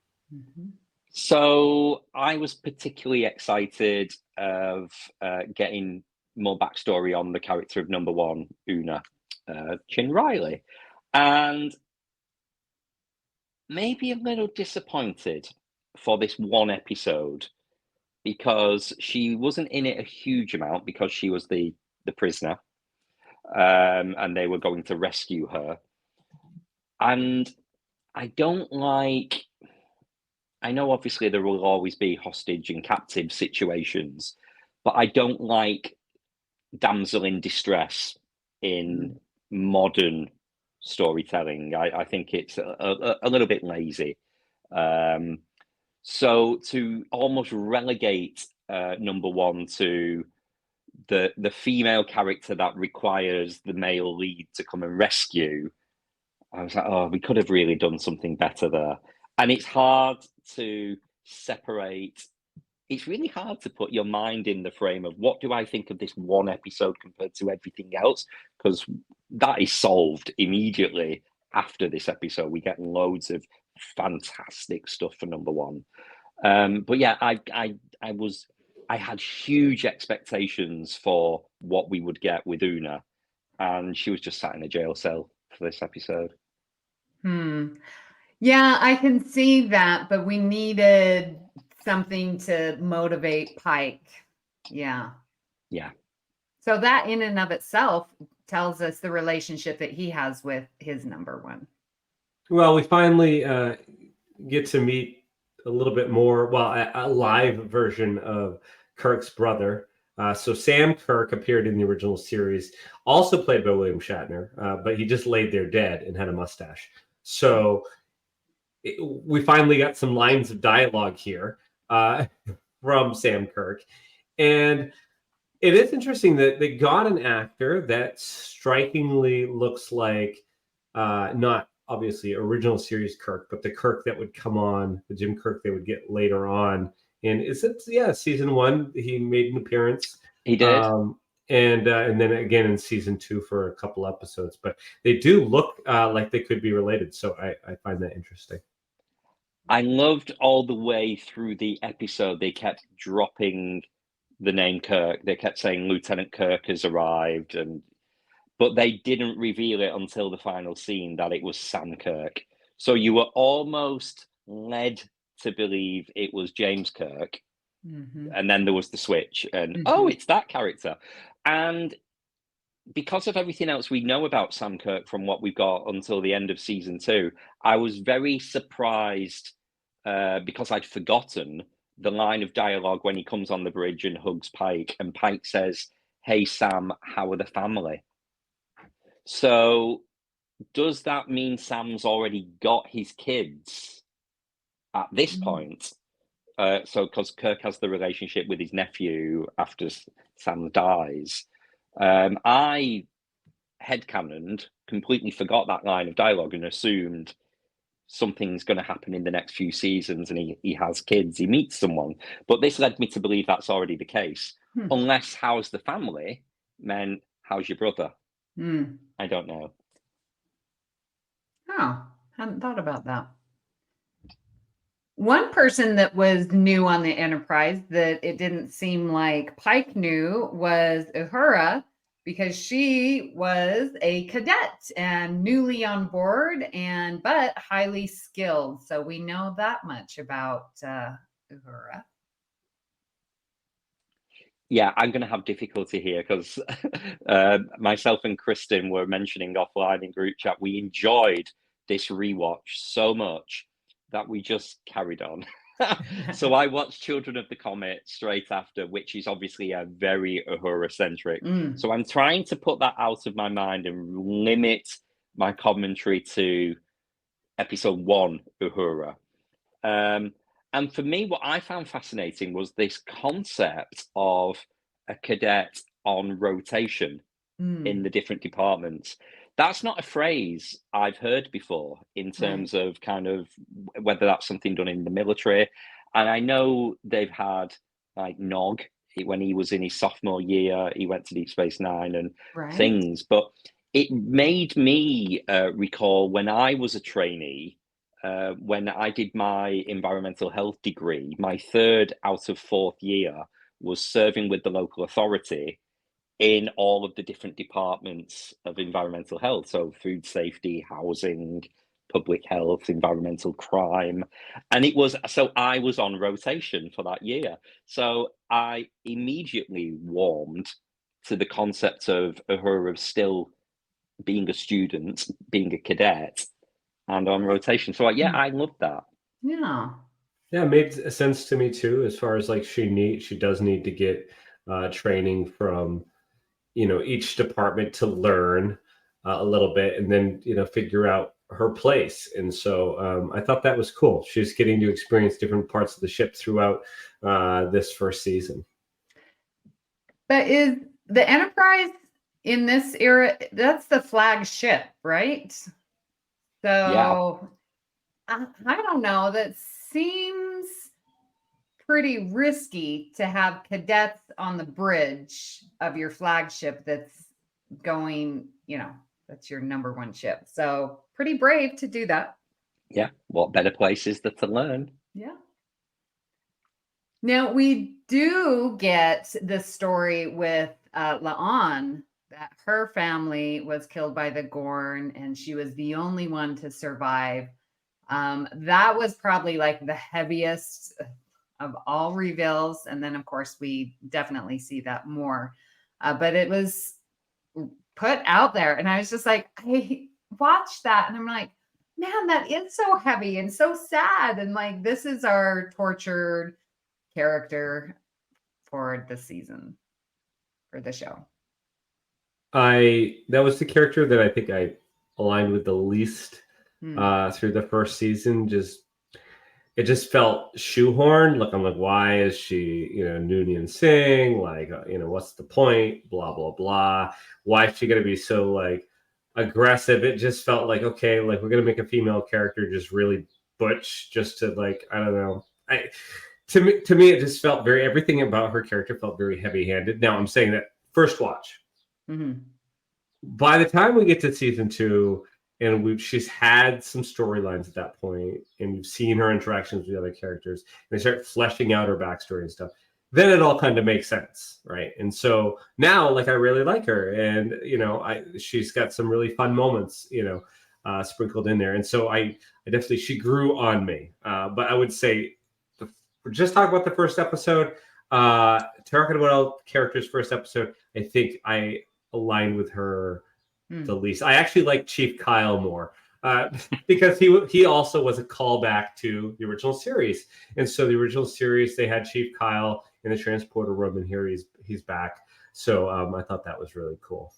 So I was particularly excited of getting more backstory on the character of number 1, Una, Chin Riley, and maybe a little disappointed for this one episode, because she wasn't in it a huge amount, because she was the prisoner, and they were going to rescue her. And I know obviously there will always be hostage and captive situations, but I don't like damsel in distress in modern storytelling. I think it's a little bit lazy. So to almost relegate number 1 to the female character that requires the male lead to come and rescue, I was like, oh, we could have really done something better there. And it's hard to separate. It's really hard to put your mind in the frame of what do I think of this one episode compared to everything else, because that is solved immediately after this episode. We get loads of fantastic stuff for number 1. But yeah, I had huge expectations for what we would get with Una, and she was just sat in a jail cell for this episode. Yeah, I can see that, but we needed something to motivate Pike. Yeah. So that in and of itself tells us the relationship that he has with his number 1. Well, we finally get to meet a little bit more, a live version of Kirk's brother. So Sam Kirk appeared in the original series, also played by William Shatner, but he just laid there dead and had a mustache. So we finally got some lines of dialogue here from Sam Kirk. And it is interesting that they got an actor that strikingly looks like not obviously original series Kirk, but the Kirk that would come on, the Jim Kirk they would get later on. And is it, season 1, he made an appearance. He did. And then again in season 2 for a couple episodes. But they do look like they could be related. So I find that interesting. I loved all the way through the episode, they kept dropping the name Kirk. They kept saying Lieutenant Kirk has arrived, but they didn't reveal it until the final scene that it was Sam Kirk. So you were almost led to believe it was James Kirk. And then there was the switch and, oh, it's that character. And because of everything else we know about Sam Kirk from what we've got until the end of season 2, I was very surprised because I'd forgotten the line of dialogue when he comes on the bridge and hugs Pike, and Pike says, "Hey Sam, how are the family?" So does that mean Sam's already got his kids at this point? So because Kirk has the relationship with his nephew after Sam dies, I headcanoned, completely forgot that line of dialogue and assumed something's going to happen in the next few seasons and he has kids, he meets someone. But this led me to believe that's already the case. Unless how's the family meant how's your brother? I don't know. Oh, hadn't thought about that. One person that was new on the Enterprise that it didn't seem like Pike knew was Uhura, because she was a cadet and newly on board, but highly skilled. So we know that much about Uhura. Yeah, I'm going to have difficulty here because myself and Kristin were mentioning offline in group chat, we enjoyed this rewatch so much that we just carried on. So I watched Children of the Comet straight after, which is obviously a very Uhura-centric. So I'm trying to put that out of my mind and limit my commentary to episode 1, Uhura. And for me, what I found fascinating was this concept of a cadet on rotation in the different departments. That's not a phrase I've heard before in terms of kind of whether that's something done in the military. And I know they've had like Nog, when he was in his sophomore year, he went to Deep Space Nine and things. But it made me recall when I was a trainee, when I did my environmental health degree, my 3rd out of 4th year was serving with the local authority in all of the different departments of environmental health. So food safety, housing, public health, environmental crime. And I was on rotation for that year. So I immediately warmed to the concept of Uhura still being a student, being a cadet, and on rotation. So I love that. Yeah, it made sense to me too, as far as like she does need to get training from each department to learn a little bit and then figure out her place. And so I thought that was cool. She's getting to experience different parts of the ship throughout this first season. but is the Enterprise in this era, that's the flagship, right? So I don't know, that seems pretty risky to have cadets on the bridge of your flagship that's going, that's your number 1 ship. So pretty brave to do that. Yeah, what better place is there to learn? Yeah. Now we do get the story with La'an, that her family was killed by the Gorn and she was the only one to survive. That was probably like the heaviest of all reveals. And then, of course, we definitely see that more. But it was put out there. And I was just like, I watched that and I'm like, man, that is so heavy and so sad. And like, this is our tortured character for the season, for the show. That was the character that I think I aligned with the least through the first season. It just felt shoehorned. Like, I'm like, why is she, Noonien Singh? Like, what's the point? Blah, blah, blah. Why is she going to be so like aggressive? It just felt like, okay, like we're going to make a female character just really butch just to like, I don't know. To me, it just felt everything about her character felt very heavy handed. Now I'm saying that first watch. By the time we get to season 2, and she's had some storylines at that point, and you've seen her interactions with the other characters, and they start fleshing out her backstory and stuff, then it all kind of makes sense, right? And so now, like, I really like her, and she's got some really fun moments, sprinkled in there, and so I definitely, she grew on me. But I would say, just talk about the first episode. Talking about all characters' first episode, I think I aligned with her the least. I actually like Chief Kyle more because he also was a callback to the original series. And so the original series, they had Chief Kyle in the transporter room, and here he's back. So I thought that was really cool.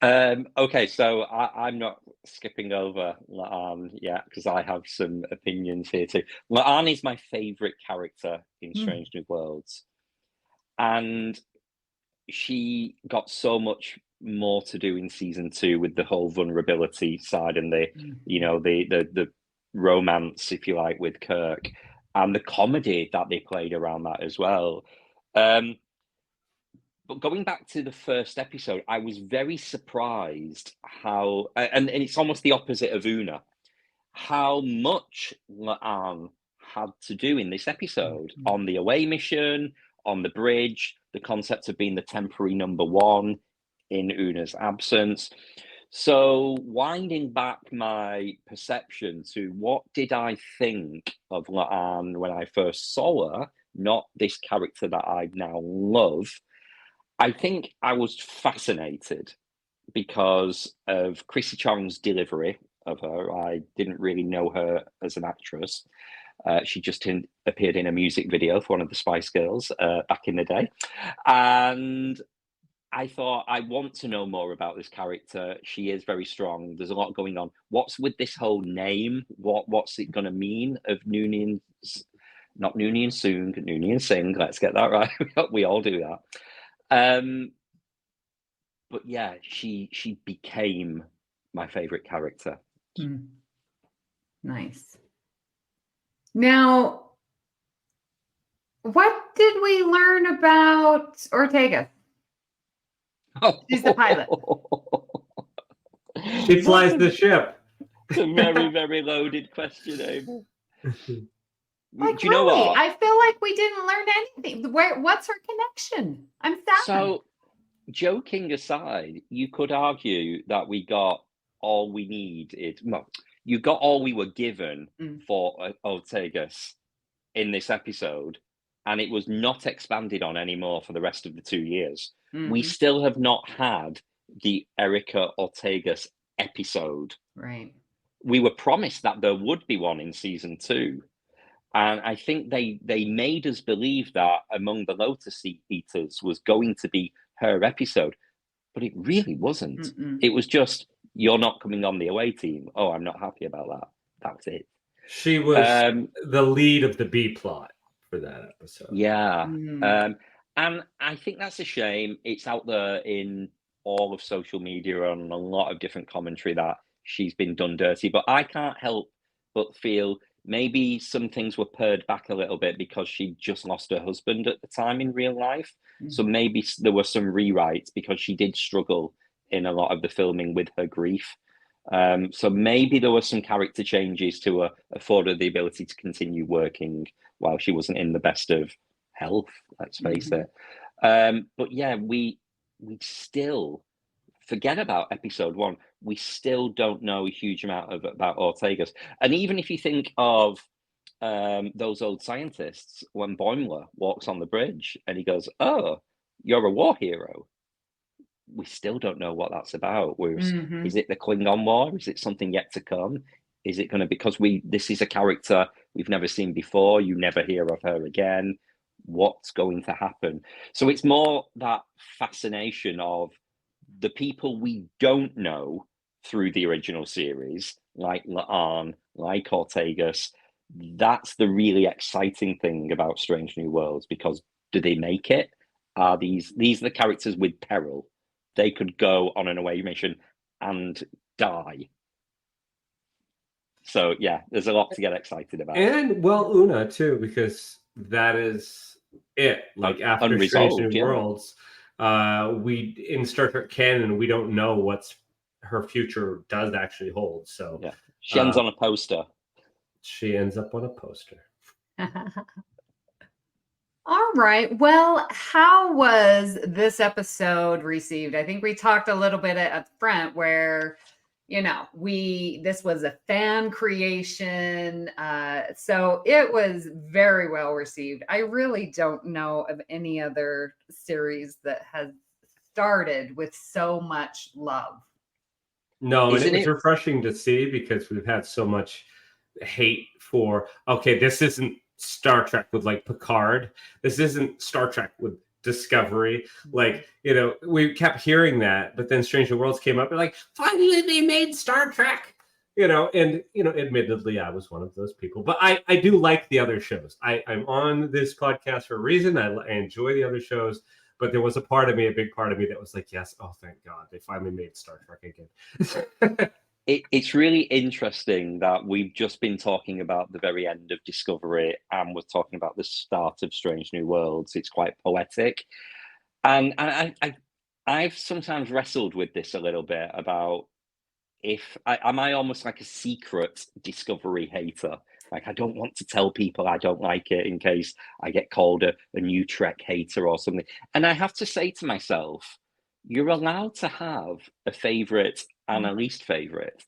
Okay, so I'm not skipping over La'an yet because I have some opinions here too. La'an is my favorite character in Strange New Worlds, and she got so much more to do in season 2 with the whole vulnerability side and the the romance, if you like, with Kirk, and the comedy that they played around that as well. But going back to the first episode, I was very surprised how, and it's almost the opposite of Una, how much La'an had to do in this episode on the away mission, on the bridge, the concept of being the temporary number 1 in Una's absence. So winding back my perception to what did I think of La'an when I first saw her, not this character that I now love, I think I was fascinated because of Chrissy Chong's delivery of her. I didn't really know her as an actress. She just appeared in a music video for one of the Spice Girls back in the day. And I thought, I want to know more about this character. She is very strong. There's a lot going on. What's with this whole name? What's it going to mean of Noonien? Not Noonien Soong, Noonien Singh. Let's get that right. We all do that. But yeah, she became my favorite character. Nice. Now, what did we learn about Ortega? She's the pilot. She flies the ship. It's a very, very loaded question, Abel. Like, do you know what? I feel like we didn't learn anything. What's her connection? I'm sad. So, joking aside, you could argue that we got all we needed. Well, you got all we were given for Ortegas in this episode, and it was not expanded on anymore for the rest of the 2 years. We still have not had the Erica Ortegas episode. Right. We were promised that there would be one in season 2. And I think they made us believe that Among the Lotus Eaters was going to be her episode, but it really wasn't. It was just, you're not coming on the away team. Oh, I'm not happy about that. That was it. She was the lead of the B plot for that episode. Yeah. And I think that's a shame. It's out there in all of social media and a lot of different commentary that she's been done dirty, but I can't help but feel maybe some things were pared back a little bit because she just lost her husband at the time in real life. So maybe there were some rewrites because she did struggle in a lot of the filming with her grief. So maybe there were some character changes to afford her the ability to continue working while she wasn't in the best of health, let's face it. But yeah, we still forget about episode 1. We still don't know a huge amount about Ortegas. And even if you think of those old scientists, when Boimler walks on the bridge and he goes, "Oh, you're a war hero," we still don't know what that's about. Is it the Klingon War? Is it something yet to come? Is it going to, because this is a character we've never seen before, you never hear of her again. What's going to happen? So it's more that fascination of the people we don't know through the original series, like La'an, like Ortegas. That's the really exciting thing about Strange New Worlds, because do they make it? Are these are the characters with peril? They could go on an away mission and die. So yeah, there's a lot to get excited about. And well, Una too, because that is it. Like after Strange New Worlds, we in Star Trek canon, we don't know what's her future does actually hold. So yeah, she ends on a poster. She ends up on a poster. All right. Well, how was this episode received? I think we talked a little bit up front where, this was a fan creation. So it was very well received. I really don't know of any other series that has started with so much love. No, and Isn't it was it? refreshing to see because we've had so much hate for, okay, this isn't Star Trek with like Picard. This isn't Star Trek with Discovery. Like, we kept hearing that, but then Strange New Worlds came up and like, finally they made Star Trek. And admittedly, I was one of those people, but I do like the other shows. I'm on this podcast for a reason. I enjoy the other shows, but there was a big part of me that was like, yes, oh, thank God, they finally made Star Trek again. It's really interesting that we've just been talking about the very end of Discovery and we're talking about the start of Strange New Worlds. It's quite poetic. And I've sometimes wrestled with this a little bit about am I almost like a secret Discovery hater? Like, I don't want to tell people I don't like it in case I get called a new Trek hater or something. And I have to say to myself, you're allowed to have a favorite and a least favorite.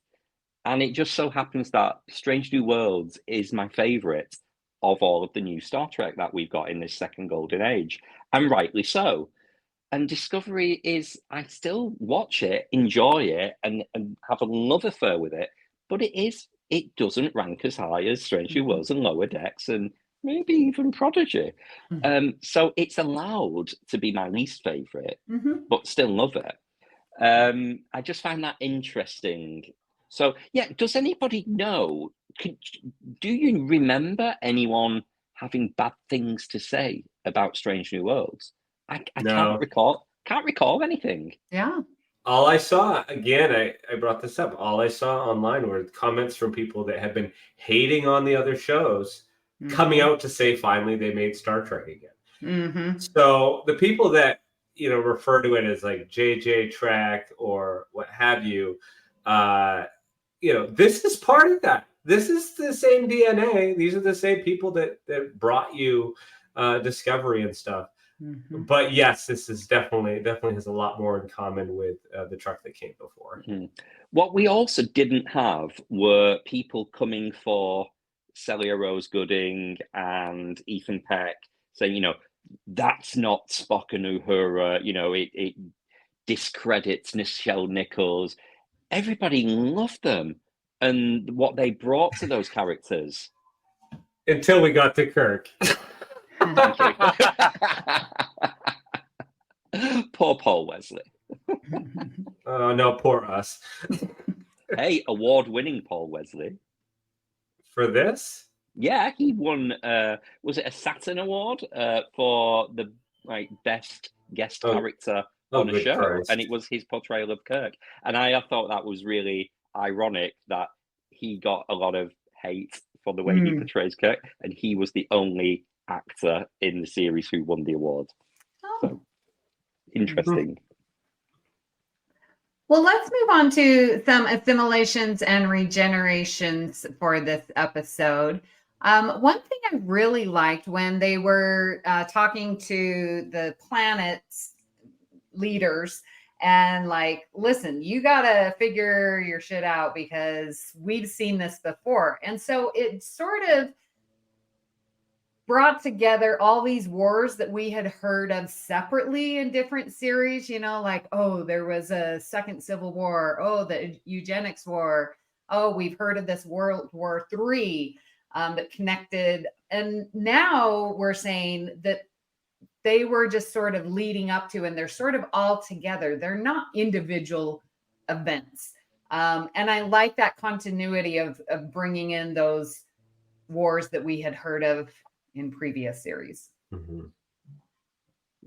And it just so happens that Strange New Worlds is my favorite of all of the new Star Trek that we've got in this second golden age, and rightly so. And Discovery I still watch it, enjoy it, and have a love affair with it, but it doesn't rank as high as Strange New Worlds and Lower Decks and maybe even Prodigy. So it's allowed to be my least favorite, but still love it. I just find that interesting. So, yeah, does anybody know? Do you remember anyone having bad things to say about Strange New Worlds? I No. can't recall anything. Yeah. All I saw, again, I brought this up, all I saw online were comments from people that had been hating on the other shows coming out to say finally they made Star Trek again. So the people that refer to it as like JJ Trek or what have you, this is part of that. This is the same DNA. These are the same people that brought you Discovery and stuff. But yes, this is definitely has a lot more in common with the Trek that came before. What we also didn't have were people coming for Celia Rose Gooding and Ethan Peck saying, that's not Spock and Uhura, it discredits Nichelle Nichols. Everybody loved them and what they brought to those characters. Until we got to Kirk. Poor Paul Wesley. Oh, no, poor us. Hey, award-winning Paul Wesley. For this? Yeah, he won, was it a Saturn Award for the best guest character on a show? Christ. And it was his portrayal of Kirk. And I thought that was really ironic that he got a lot of hate for the way he portrays Kirk, and he was the only actor in the series who won the award. So interesting. Well, let's move on to some assimilations and regenerations for this episode. One thing I really liked when they were talking to the planet's leaders and like, listen, you got to figure your shit out because we've seen this before. And so it sort of brought together all these wars that we had heard of separately in different series, like, oh, there was a second Civil War. Oh, the eugenics war. Oh, we've heard of this World War III that connected. And now we're saying that they were just sort of leading up to, and they're sort of all together. They're not individual events. And I like that continuity of bringing in those wars that we had heard of in previous series.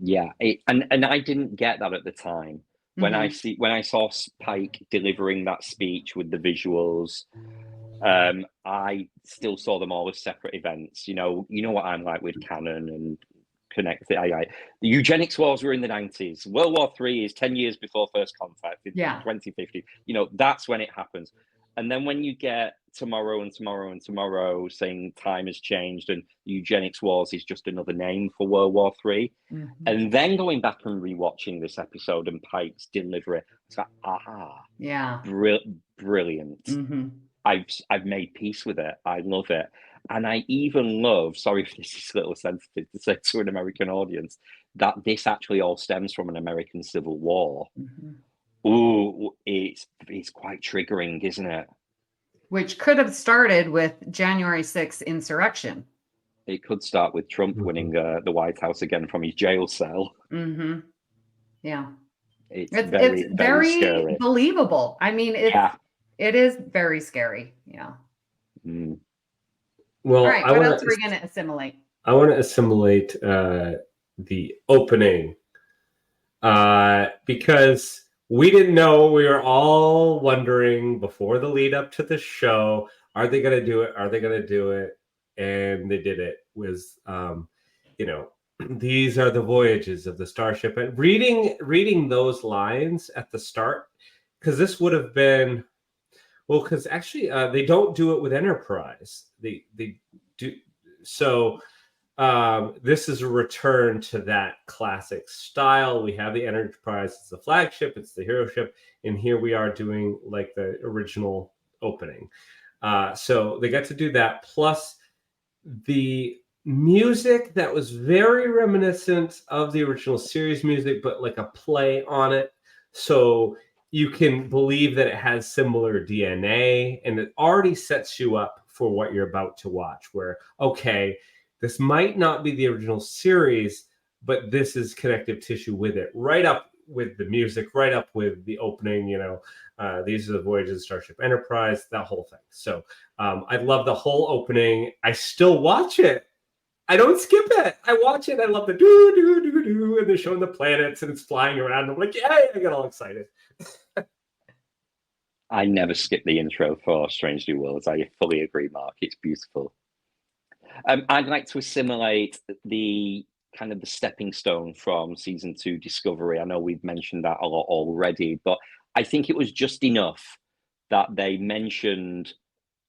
Yeah, and I didn't get that at the time. When I saw Pike delivering that speech with the visuals, I still saw them all as separate events. You know what I'm like with canon and connect it. The eugenics wars were in the 90s. World War III is 10 years before First Contact. It's 2050. That's when it happens. And then when you get tomorrow and tomorrow and tomorrow saying time has changed and eugenics wars is just another name for World War III. And then going back and rewatching this episode and Pike's delivery, it's like, brilliant. I've made peace with it. I love it. And I even love, sorry if this is a little sensitive to say to an American audience, that this actually all stems from an American Civil War. Ooh, it's quite triggering, isn't it? Which could have started with January 6th insurrection. It could start with Trump winning the White House again from his jail cell. Mm-hmm. Yeah. It's very scary. Believable. I mean, it is very scary. Yeah. Mm. Well, all right, what else are we going to assimilate? I want to assimilate the opening because we didn't know. We were all wondering before the lead up to the show, are they going to do it? Are they going to do it? And they did it. Was these are the voyages of the starship. And reading those lines at the start, because this would have been because actually they don't do it with Enterprise. They do so. This is a return to that classic style. We have the Enterprise, it's the flagship, it's the hero ship, and here we are doing like the original opening. So they got to do that, plus the music that was very reminiscent of the original series music, but like a play on it. So you can believe that it has similar DNA, and it already sets you up for what you're about to watch, where, okay, this might not be the original series, but this is connective tissue with it, right up with the music, right up with the opening, these are the voyages of Starship Enterprise, that whole thing. So I love the whole opening. I still watch it. I don't skip it. I watch it. I love the do, and they're showing the planets and it's flying around. I'm like, yay, I get all excited. I never skip the intro for Strange New Worlds. I fully agree, Mark. It's beautiful. I'd like to assimilate the kind of the stepping stone from season 2 Discovery. I know we've mentioned that a lot already, but I think it was just enough that they mentioned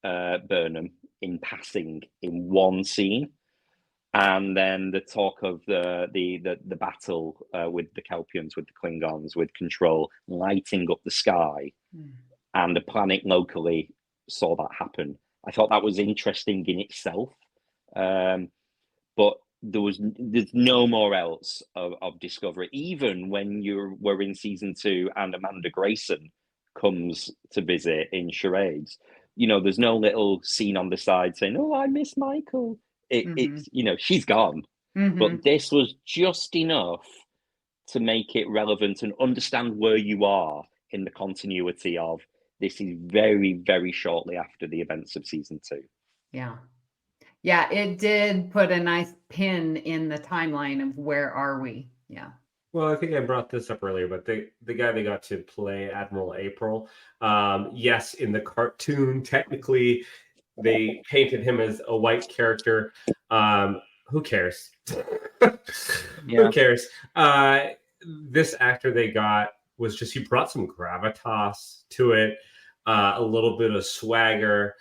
Burnham in passing in one scene, and then the talk of the battle with the Kelpians, with the Klingons, with Control lighting up the sky, and the planet locally saw that happen. I thought that was interesting in itself. But there's no more else of Discovery. Even when we're in season 2 and Amanda Grayson comes to visit in Charades, there's no little scene on the side saying, "Oh, I miss Michael." It's she's gone. But this was just enough to make it relevant and understand where you are in the continuity of this is very, very shortly after the events of season 2. Yeah, it did put a nice pin in the timeline of where are we. Yeah. Well, I think I brought this up earlier, but the guy they got to play Admiral April, yes, in the cartoon, technically they painted him as a white character. Who cares? Who cares? This actor they got was he brought some gravitas to it, a little bit of swagger.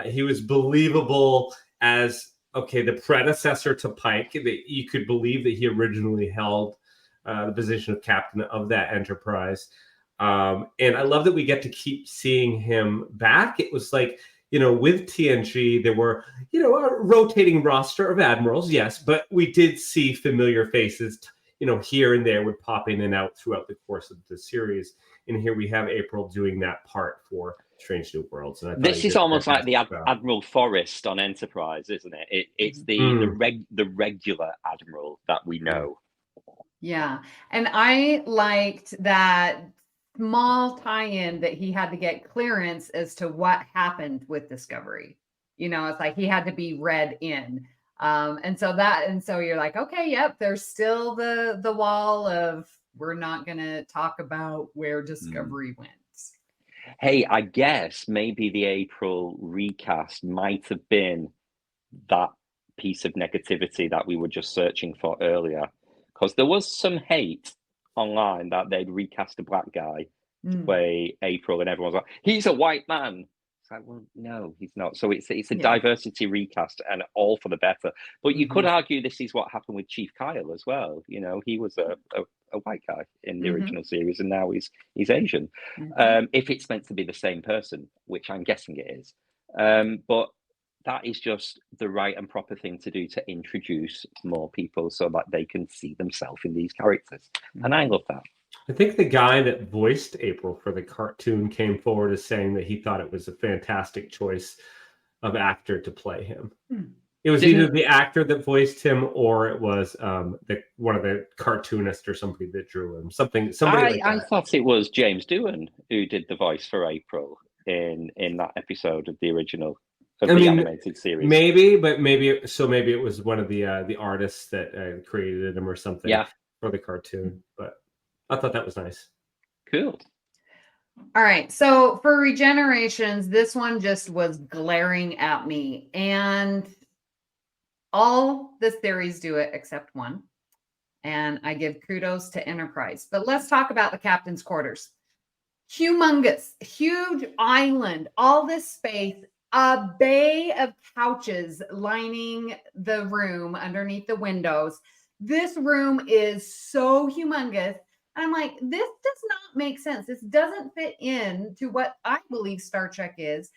He was believable as, the predecessor to Pike. That you could believe that he originally held the position of captain of that Enterprise. And I love that we get to keep seeing him back. It was like, with TNG, there were, a rotating roster of admirals, yes, but we did see familiar faces, here and there would pop in and out throughout the course of the series. And here we have April doing that part for Strange New Worlds. And this is almost like the Admiral Forrest on Enterprise, isn't it? It's the regular Admiral that we know. Yeah. And I liked that small tie-in that he had to get clearance as to what happened with Discovery. It's like he had to be read in. And so you're like, okay, yep, there's still the wall of we're not going to talk about where Discovery went. Hey, I guess maybe the April recast might have been that piece of negativity that we were just searching for earlier, because there was some hate online that they'd recast a black guy to play April, and everyone's like, he's a white man. It's like, well, no, he's not. So it's a diversity recast, and all for the better. But you could argue this is what happened with Chief Kyle as well. He was a white guy in the original series, and now he's Asian. If it's meant to be the same person, which I'm guessing it is. But that is just the right and proper thing to do to introduce more people so that they can see themselves in these characters. And I love that. I think the guy that voiced April for the cartoon came forward as saying that he thought it was a fantastic choice of actor to play him. It was either the actor that voiced him or it was one of the cartoonists or somebody that drew him. Somebody like that. I thought it was James Doohan who did the voice for April in that episode of the original animated series. Maybe it was one of the artists that created him or something for the cartoon. But I thought that was nice. Cool. All right. So for regenerations, this one just was glaring at me. And all the theories do it except one. And I give kudos to Enterprise. But let's talk about the captain's quarters. Humongous, huge island, all this space, a bay of couches lining the room underneath the windows. This room is so humongous. I'm like, this does not make sense. This doesn't fit in to what I believe Star Trek is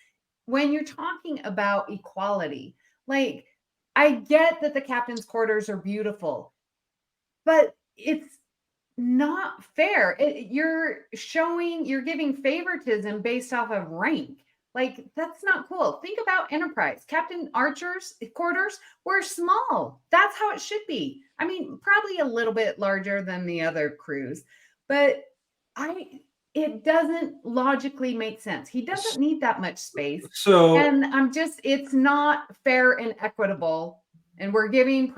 when you're talking about equality. Like, I get that the captain's quarters are beautiful, but it's not fair. You're giving favoritism based off of rank. Like, that's not cool. Think about Enterprise. Captain Archer's quarters were small. That's how it should be. I mean, probably a little bit larger than the other crews, but it doesn't logically make sense. He doesn't need that much space. And it's not fair and equitable. And we're giving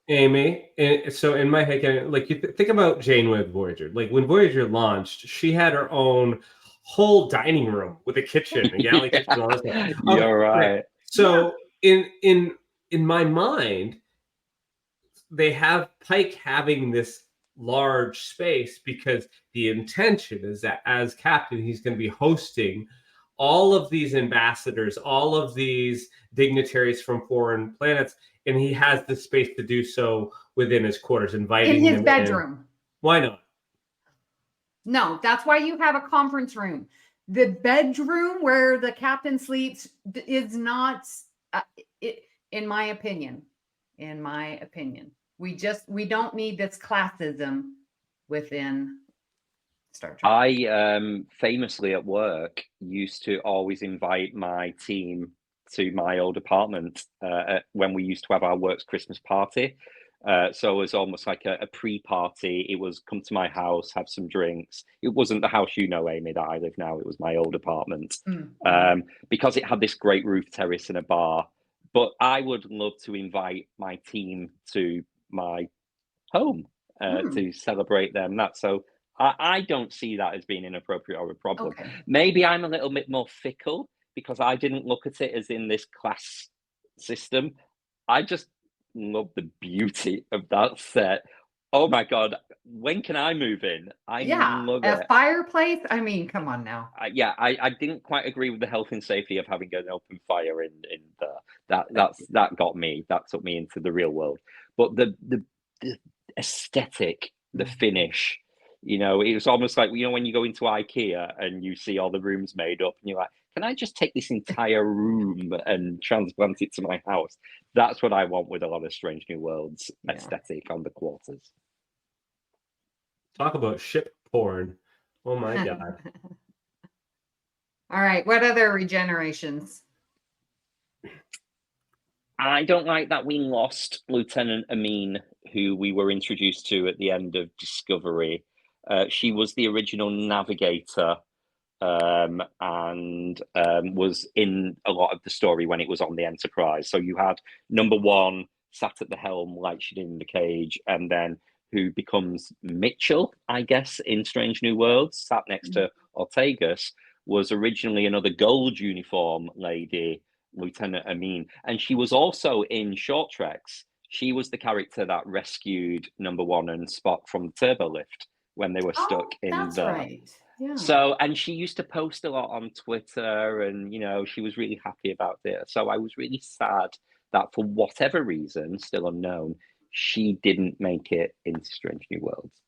Amy. So in my head, like you think about Janeway Voyager. Like when Voyager launched, she had her own whole dining room with a kitchen, a galley kitchen, all this stuff. You're right. So in my mind, they have Pike having this large space because the intention is that as captain, he's going to be hosting all of these ambassadors, all of these dignitaries from foreign planets, and he has the space to do so within his quarters, inviting in his them bedroom. In. Why not? No, that's why you have a conference room. The bedroom where the captain sleeps is not, in my opinion, we don't need this classism within Star Trek. I famously at work used to always invite my team to my old apartment when we used to have our works Christmas party. So it was almost like a pre-party. It was come to my house, have some drinks. It wasn't the house you know, Amy, that I live now. It was my old apartment because it had this great roof terrace and a bar. But I would love to invite my team to my home to celebrate them. So I don't see that as being inappropriate or a problem. Okay. Maybe I'm a little bit more fickle because I didn't look at it as in this class system. I just love the beauty of that set. Oh my God, when can I move in? I love it. A fireplace? I mean, come on now. I didn't quite agree with the health and safety of having an open fire in there. That got me. That took me into the real world. But the aesthetic, the finish, it was almost like, when you go into IKEA and you see all the rooms made up and you're like, can I just take this entire room and transplant it to my house? That's what I want with a lot of Strange New Worlds aesthetic on the quarters. Talk about ship porn. Oh my God. All right. What other regenerations? I don't like that we lost Lieutenant Amin, who we were introduced to at the end of Discovery. She was the original navigator and was in a lot of the story when it was on the Enterprise. So you had number one sat at the helm like she did in the Cage, and then who becomes Mitchell, I guess, in Strange New Worlds, sat next to Ortegas, was originally another gold uniform lady, Lieutenant Amin. And she was also in Short Treks. She was the character that rescued number one and Spock from the turbo lift when they were stuck in the... Right. Yeah. So, and she used to post a lot on Twitter and, she was really happy about it. So I was really sad that for whatever reason, still unknown, she didn't make it into Strange New Worlds.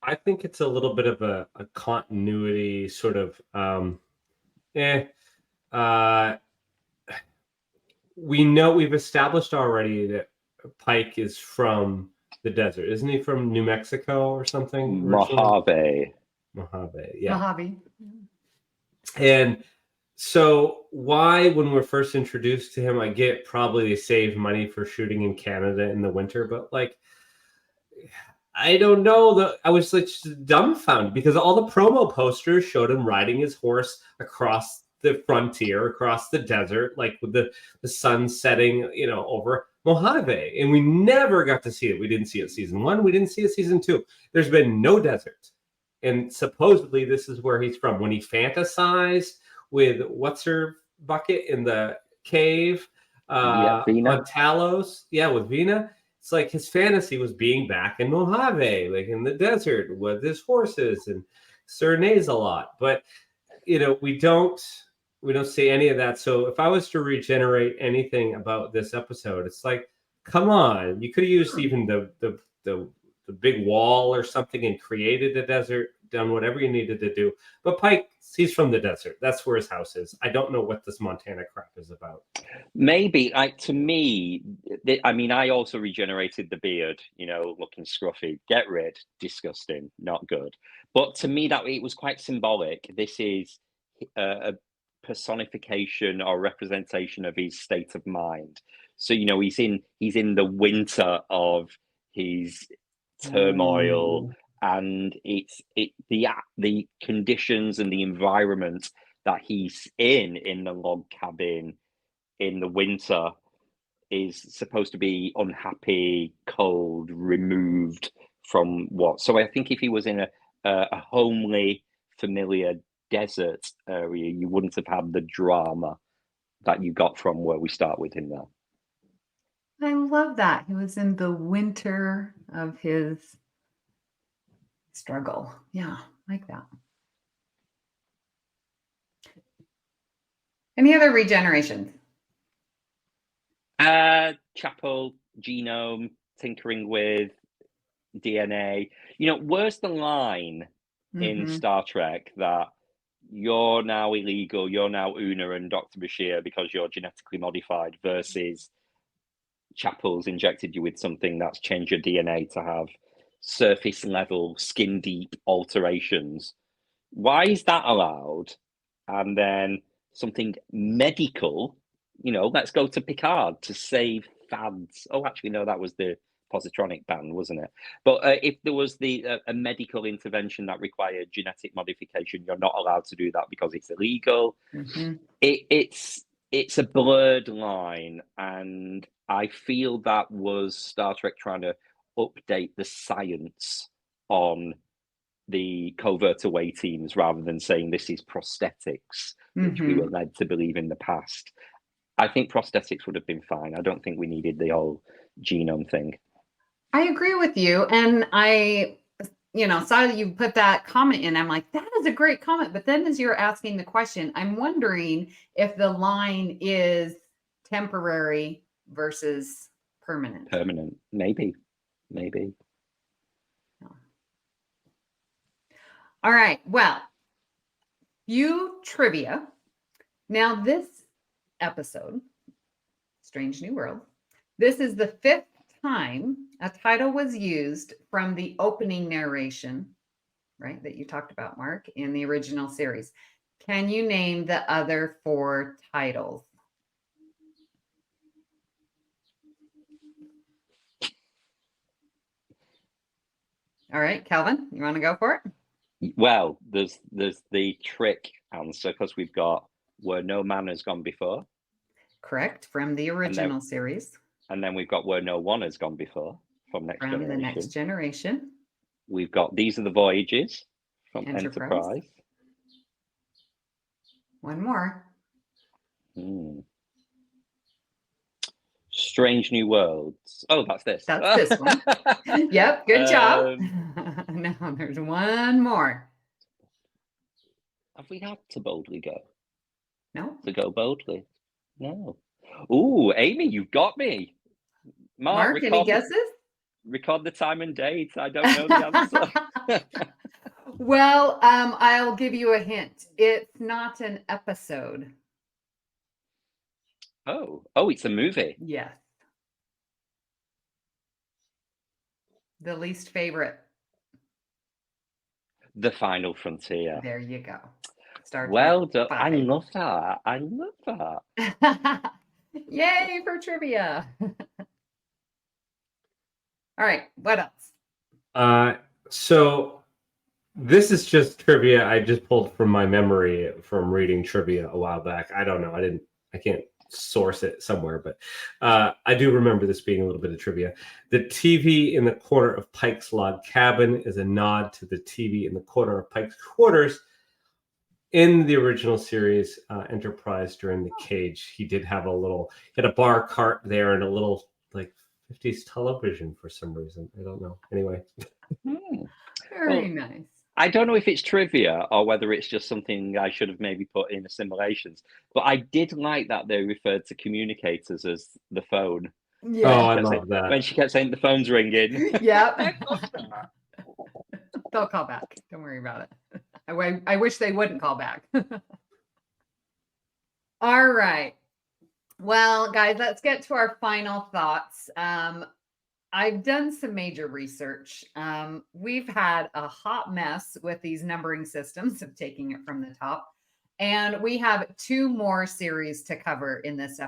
I think it's a little bit of a continuity sort of, we know we've established already that Pike is from the desert. Isn't he from New Mexico or something? originally? Mojave. Mojave, yeah. Mojave. And so why, when we're first introduced to him, I get probably they save money for shooting in Canada in the winter, but like, I don't know. I was like just dumbfounded because all the promo posters showed him riding his horse across the frontier, across the desert, like with the sun setting, over Mojave. And we never got to see it. We didn't see it season 1. We didn't see it season 2. There's been no desert. And supposedly this is where he's from. When he fantasized with what's her bucket in the cave Vina. on Talos, with Vina. It's like his fantasy was being back in Mojave, like in the desert with his horses and Suriname a lot. But we don't see any of that. So if I was to regenerate anything about this episode, it's like, come on, you could have used even the big wall or something and created a desert, done whatever you needed to do. But Pike, he's from the desert. That's where his house is. I don't know what this Montana crap is about. Maybe, to me, I also regenerated the beard, looking scruffy. Get rid, disgusting, not good. But to me, that it was quite symbolic. This is a personification or representation of his state of mind. So, he's in the winter of his turmoil, and it's the conditions and the environment that he's in the log cabin in the winter is supposed to be unhappy, cold, removed from what. So I think if he was in a homely, familiar desert area, you wouldn't have had the drama that you got from where we start with him now. I love that. He was in the winter of his struggle. Yeah, like that. Any other regenerations? Chapel, genome, tinkering with DNA. Where's the line in Star Trek that you're now illegal, you're now Una and Dr. Bashir because you're genetically modified, versus Chapel's injected you with something that's changed your DNA to have surface level, skin deep alterations? Why is that allowed? And then something medical, let's go to Picard to save fads. Oh, actually, no, that was the positronic ban, wasn't it? But if there was a medical intervention that required genetic modification, you're not allowed to do that because it's illegal. It's a blurred line, and I feel that was Star Trek trying to update the science on the covert away teams rather than saying this is prosthetics, which we were led to believe in the past. I think prosthetics would have been fine. I don't think we needed the whole genome thing. I agree with you. And I, saw that you put that comment in. I'm like, that is a great comment. But then as you're asking the question, I'm wondering if the line is temporary versus permanent. Permanent, maybe. All right. Well, few trivia. Now, this episode, Strange New World, this is the 5th time a title was used from the opening narration, right, that you talked about, Mark, in the original series. Can you name the other 4 titles? All right, Kelvin, you want to go for it? Well, there's the trick answer, because we've got Where No Man Has Gone Before. Correct, from the original series. And then we've got Where No One Has Gone Before from The Next Generation. We've got These Are the Voyages from Enterprise. One more. Strange New Worlds. Oh, that's this. That's this one. Yep, good job. Now there's one more. Have we had To Boldly Go? No. To Go Boldly? No. Ooh, Amy, you've got me. Mark, any guesses? Record the time and date. I don't know the answer. Well, I'll give you a hint. It's not an episode. Oh, it's a movie. Yes. The least favorite. The Final Frontier. There you go. Star Trek Well done. 5. I love that. I love that. Yay for trivia. All right, what else? So this is just trivia I just pulled from my memory from reading trivia a while back. I don't know. I can't source it somewhere, but I do remember this being a little bit of trivia. The TV in the corner of Pike's log cabin is a nod to the TV in the corner of Pike's quarters in the original series Enterprise. During the Cage, he did have he had a bar cart there and a little like 50s television for some reason. I don't know. Anyway. Very nice. I don't know if it's trivia or whether it's just something I should have maybe put in assimilations, but I did like that they referred to communicators as the phone. Yeah. Oh, I love that. When she kept saying the phone's ringing. Yep. They'll call back. Don't worry about it. I wish they wouldn't call back. All right. Well, guys, let's get to our final thoughts. I've done some major research. We've had a hot mess with these numbering systems of taking it from the top. And we have 2 more series to cover in this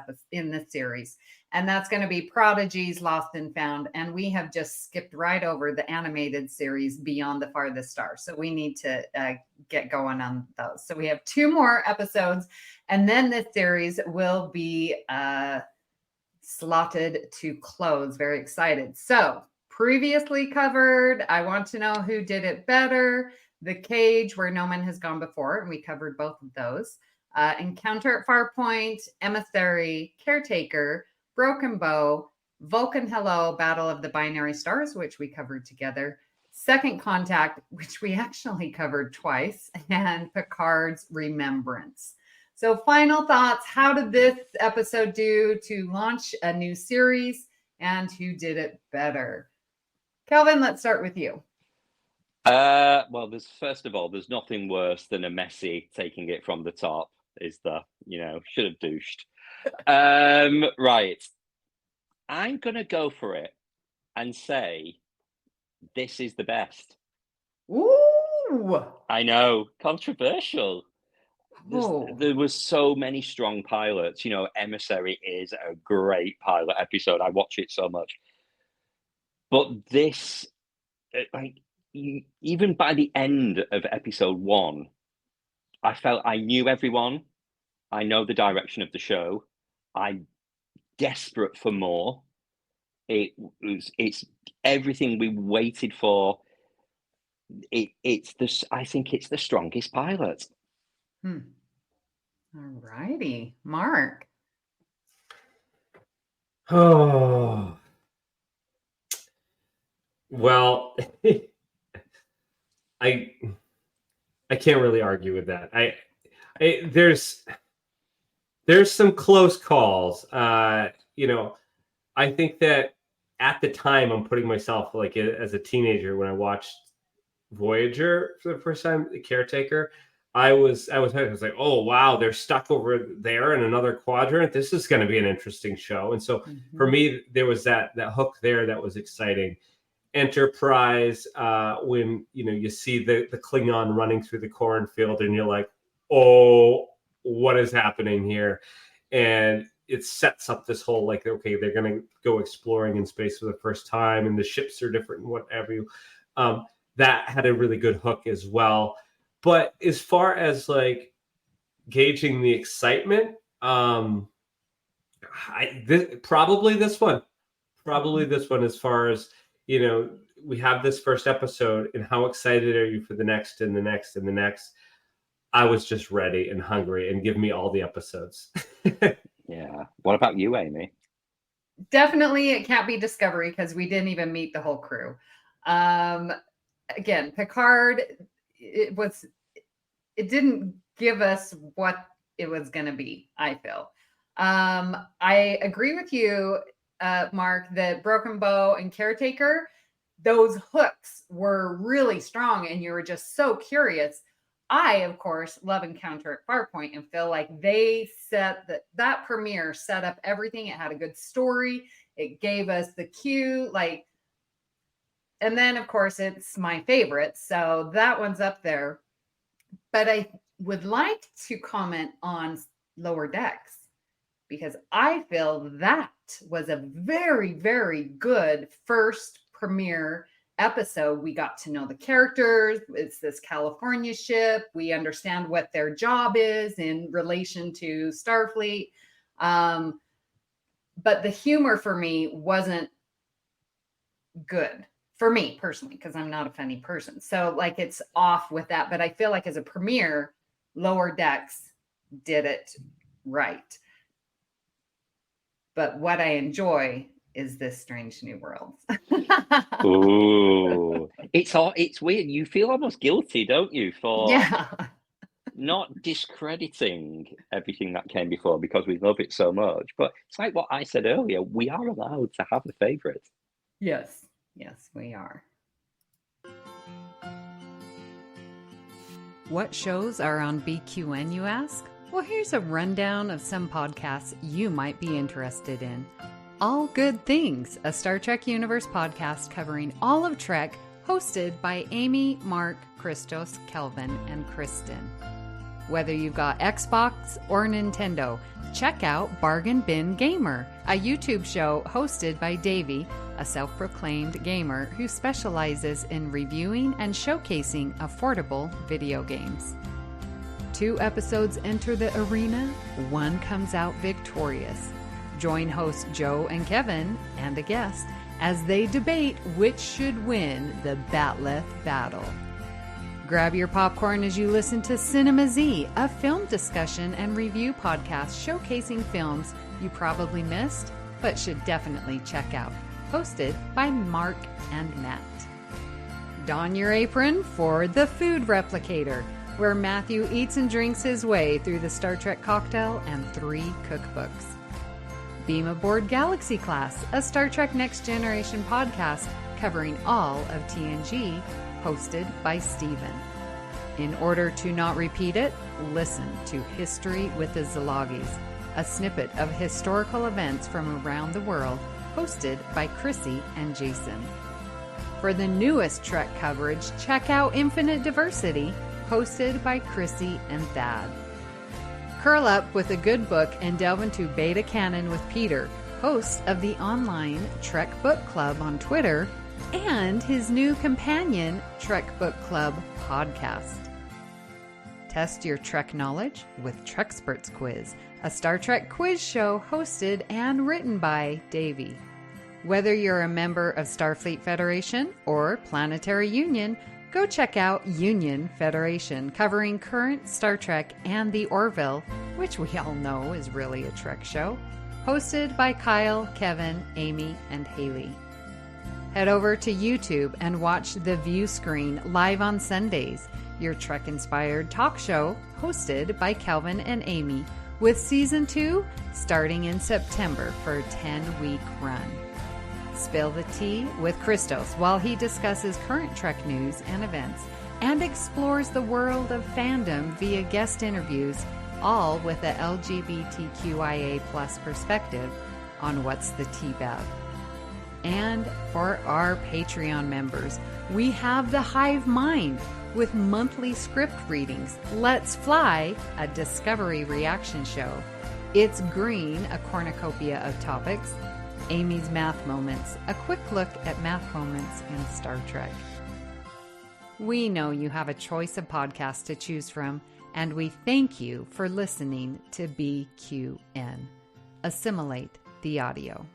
series. And that's going to be Prodigies, Lost and Found. And we have just skipped right over the animated series Beyond the Farthest Star. So we need to get going on those. So we have 2 more episodes. And then this series will be slotted to close. Very excited. So previously covered, I want to know who did it better. The Cage, where no man has gone before, and we covered both of those. Encounter at Farpoint, Emissary, Caretaker, Broken Bow, Vulcan Hello, Battle of the Binary Stars, which we covered together, Second Contact, which we actually covered twice, and Picard's Remembrance. So final thoughts, how did this episode do to launch a new series, and who did it better? Kelvin, let's start with you. Well, first of all, there's nothing worse than a Messi taking it from the top. Should have douched. Right. I'm going to go for it and say this is the best. Ooh! I know, controversial. There was so many strong pilots. Emissary is a great pilot episode. I watch it so much. But this, even by the end of episode 1, I felt I knew everyone. I know the direction of the show. I'm desperate for more. It's everything we waited for. I think it's the strongest pilot. All righty, Mark. Oh, well, I can't really argue with that. There's some close calls. I think that at the time, I'm putting myself like as a teenager when I watched Voyager for the first time, The Caretaker. I was like, oh wow, they're stuck over there in another quadrant. This is going to be an interesting show. And so for me, there was that hook there that was exciting. Enterprise, when you see the Klingon running through the cornfield, and you're like, oh, what is happening here? And it sets up this whole like, okay, they're going to go exploring in space for the first time, and the ships are different and whatever. That had a really good hook as well. But as far as like gauging the excitement, probably this one, as far as, we have this first episode, and how excited are you for the next and the next and the next? I was just ready and hungry, and give me all the episodes. Yeah. What about you, Amy? Definitely it can't be Discovery, because we didn't even meet the whole crew. Again, Picard, it didn't give us what it was going to be, I feel. I agree with you, Mark, that Broken Bow and Caretaker, those hooks were really strong, and you were just so curious. I, of course, love Encounter at Farpoint, and feel like they set that premiere set up everything. It had a good story. It gave us the cue, like, And then, of course, it's my favorite. So that one's up there. But I would like to comment on Lower Decks because I feel that was a very, very good first premiere episode. We got to know the characters. It's this California ship. We understand what their job is in relation to Starfleet. But the humor for me wasn't good for me personally, because I'm not a funny person. So like it's off with that. But I feel like as a premiere, Lower Decks did it right. But what I enjoy is this Strange New World. Ooh, it's weird. You feel almost guilty, don't you, for not discrediting everything that came before because we love it so much. But it's like what I said earlier, we are allowed to have a favorite. Yes, we are. What shows are on BQN, you ask? Well, here's a rundown of some podcasts you might be interested in. All Good Things, a Star Trek Universe podcast covering all of Trek, hosted by Amy, Mark, Christos, Kelvin, and Kristin. Whether you've got Xbox or Nintendo, check out Bargain Bin Gamer, a YouTube show hosted by Davey, a self-proclaimed gamer who specializes in reviewing and showcasing affordable video games. 2 episodes enter the arena, 1 comes out victorious. Join hosts Joe and Kevin and a guest as they debate which should win the Batleth battle. Grab your popcorn as you listen to Cinema Z, a film discussion and review podcast showcasing films you probably missed but should definitely check out. Hosted by Mark and Matt. Don your apron for The Food Replicator, where Matthew eats and drinks his way through the Star Trek cocktail and 3 cookbooks. Beam Aboard Galaxy Class, a Star Trek Next Generation podcast covering all of TNG, hosted by Steven. In order to not repeat it, listen to History with the Szilagys, a snippet of historical events from around the world, hosted by Chrissy and Jason. For the newest Trek coverage, check out Infinite Diversity, hosted by Chrissy and Thad. Curl up with a good book and delve into Beta Canon with Peter, host of the online Trek Book Club on Twitter, and his new companion, Trek Book Club podcast. Test your Trek knowledge with Trexperts Quiz, a Star Trek quiz show hosted and written by Davey. Whether you're a member of Starfleet Federation or Planetary Union, go check out Union Federation, covering current Star Trek and the Orville, which we all know is really a Trek show, hosted by Kyle, Kevin, Amy, and Haley. Head over to YouTube and watch The View Screen live on Sundays, your Trek-inspired talk show hosted by Kelvin and Amy, with Season 2 starting in September for a 10-week run. Spill the tea with Christos while he discusses current Trek news and events and explores the world of fandom via guest interviews, all with a LGBTQIA+ perspective on What's the Tea-Bab. And for our Patreon members, we have The Hive Mind with monthly script readings, Let's Fly, a Discovery reaction show, It's Green, a cornucopia of topics, Amy's Math Moments, a quick look at math moments in Star Trek. We know you have a choice of podcasts to choose from, and we thank you for listening to BQN. Assimilate the audio.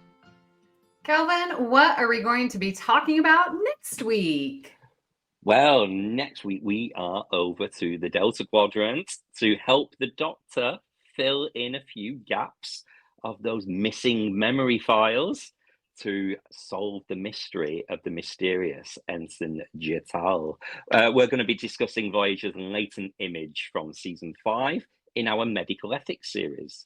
Kelvin, what are we going to be talking about next week? Well, next week we are over to the Delta Quadrant to help the Doctor fill in a few gaps of those missing memory files to solve the mystery of the mysterious Ensign Jetal. We're going to be discussing Voyager's latent image from Season 5 in our medical ethics series.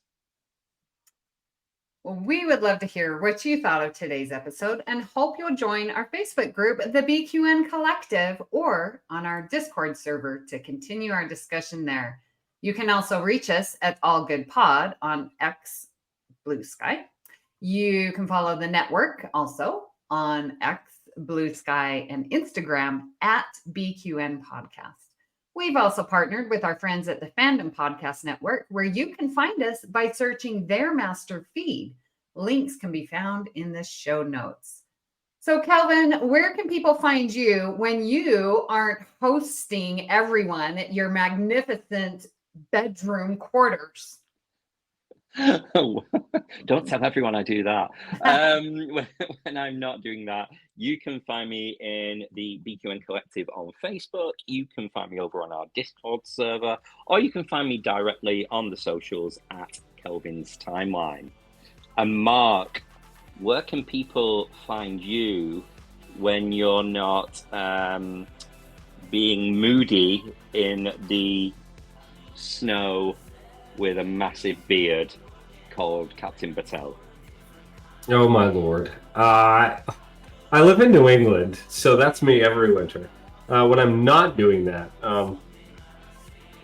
Well, we would love to hear what you thought of today's episode and hope you'll join our Facebook group, the BQN Collective, or on our Discord server to continue our discussion there. You can also reach us at All Good Pod on X, Bluesky. You can follow the network also on X, Bluesky, and Instagram at BQN Podcast. We've also partnered with our friends at the Fandom Podcast Network, where you can find us by searching their master feed. Links can be found in the show notes. So, Kelvin, where can people find you when you aren't hosting everyone at your magnificent bedroom quarters? Don't tell everyone I do that. When I'm not doing that, you can find me in the BQN Collective on Facebook. You can find me over on our Discord server, or you can find me directly on the socials at Kelvin's Timeline. And Mark, where can people find you when you're not being moody in the snow with a massive beard called Captain Battelle? Oh my lord. I live in New England, so that's me every winter. When I'm not doing that,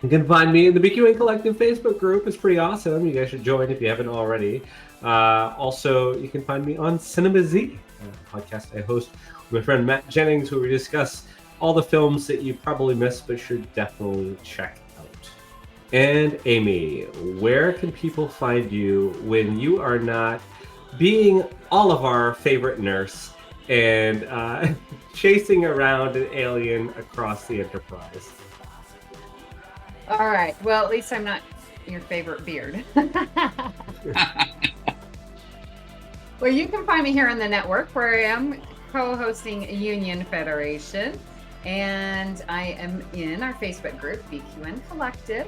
you can find me in the BQN Collective Facebook group. It's pretty awesome. You guys should join if you haven't already. Also, you can find me on Cinema Z, a podcast I host with my friend Matt Jennings, where we discuss all the films that you probably missed but should definitely check out. And Amy, where can people find you when you are not being all of our favorite nurse and chasing around an alien across the Enterprise? All right. Well, at least I'm not your favorite beard. Well, you can find me here on the network, where I am co-hosting Union Federation, and I am in our Facebook group, BQN Collective.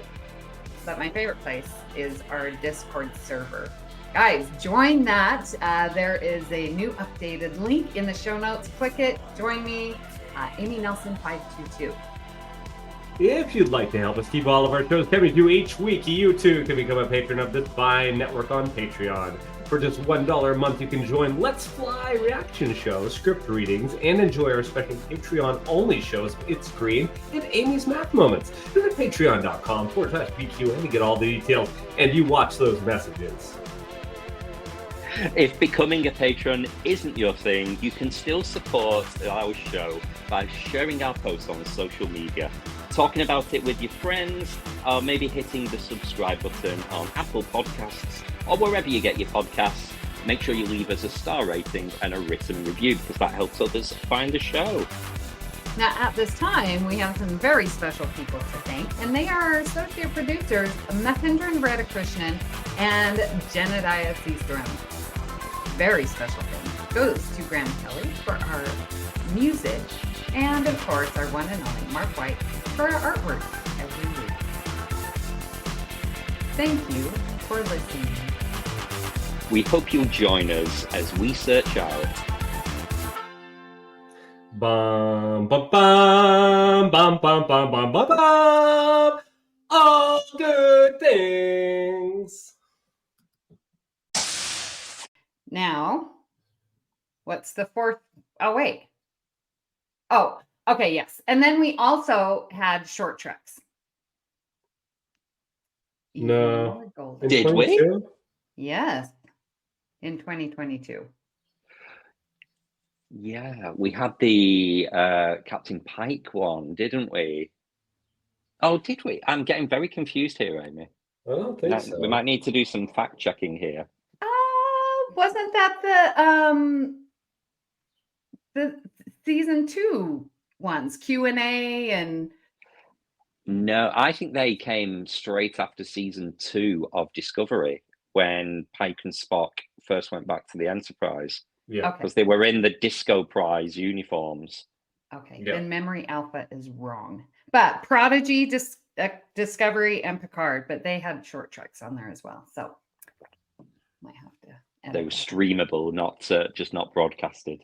But my favorite place is our Discord server. Guys, join that. There is a new updated link in the show notes. Click it. Join me, Amy Nelson 522. If you'd like to help us keep all of our shows coming to you each week, you too can become a patron of this fine network on Patreon. For just $1 a month, you can join Let's Fly reaction shows, script readings, and enjoy our special Patreon-only shows, It's Green and Amy's Math Moments. Visit patreon.com/BQN to get all the details, and you watch those messages. If becoming a patron isn't your thing, you can still support our show by sharing our posts on social media, talking about it with your friends, or maybe hitting the subscribe button on Apple Podcasts or wherever you get your podcasts. Make sure you leave us a star rating and a written review, because that helps others find the show. Now, at this time, we have some very special people to thank, and they are our associate producers, Mahendran Radhakrishnan and Jenediah Seastrum. Very special thanks goes to Graham Kelly for our music, and of course, our one and only Mark White for our artwork every week. Thank you for listening. We hope you'll join us as we search out Bum, bum, bum, bum, bum, bum, bum, bum, bum. All good things. Now, what's the fourth? Oh, wait. Oh, okay, yes. And then we also had short treks. No. Did we? Yes, in 2022. Yeah, we had the Captain Pike one, didn't we? Oh, did we? I'm getting very confused here, Amy. I don't think so. We might need to do some fact checking here. Wasn't that the season 2 ones, Q&A and... No, I think they came straight after season 2 of Discovery, when Pike and Spock first went back to the Enterprise. Yeah. Because they were in the Disco Prize uniforms. Okay, Yeah. then Memory Alpha is wrong. But Prodigy, Discovery, and Picard, but they had short treks on there as well. So might have to edit They were that. streamable, not just not broadcasted.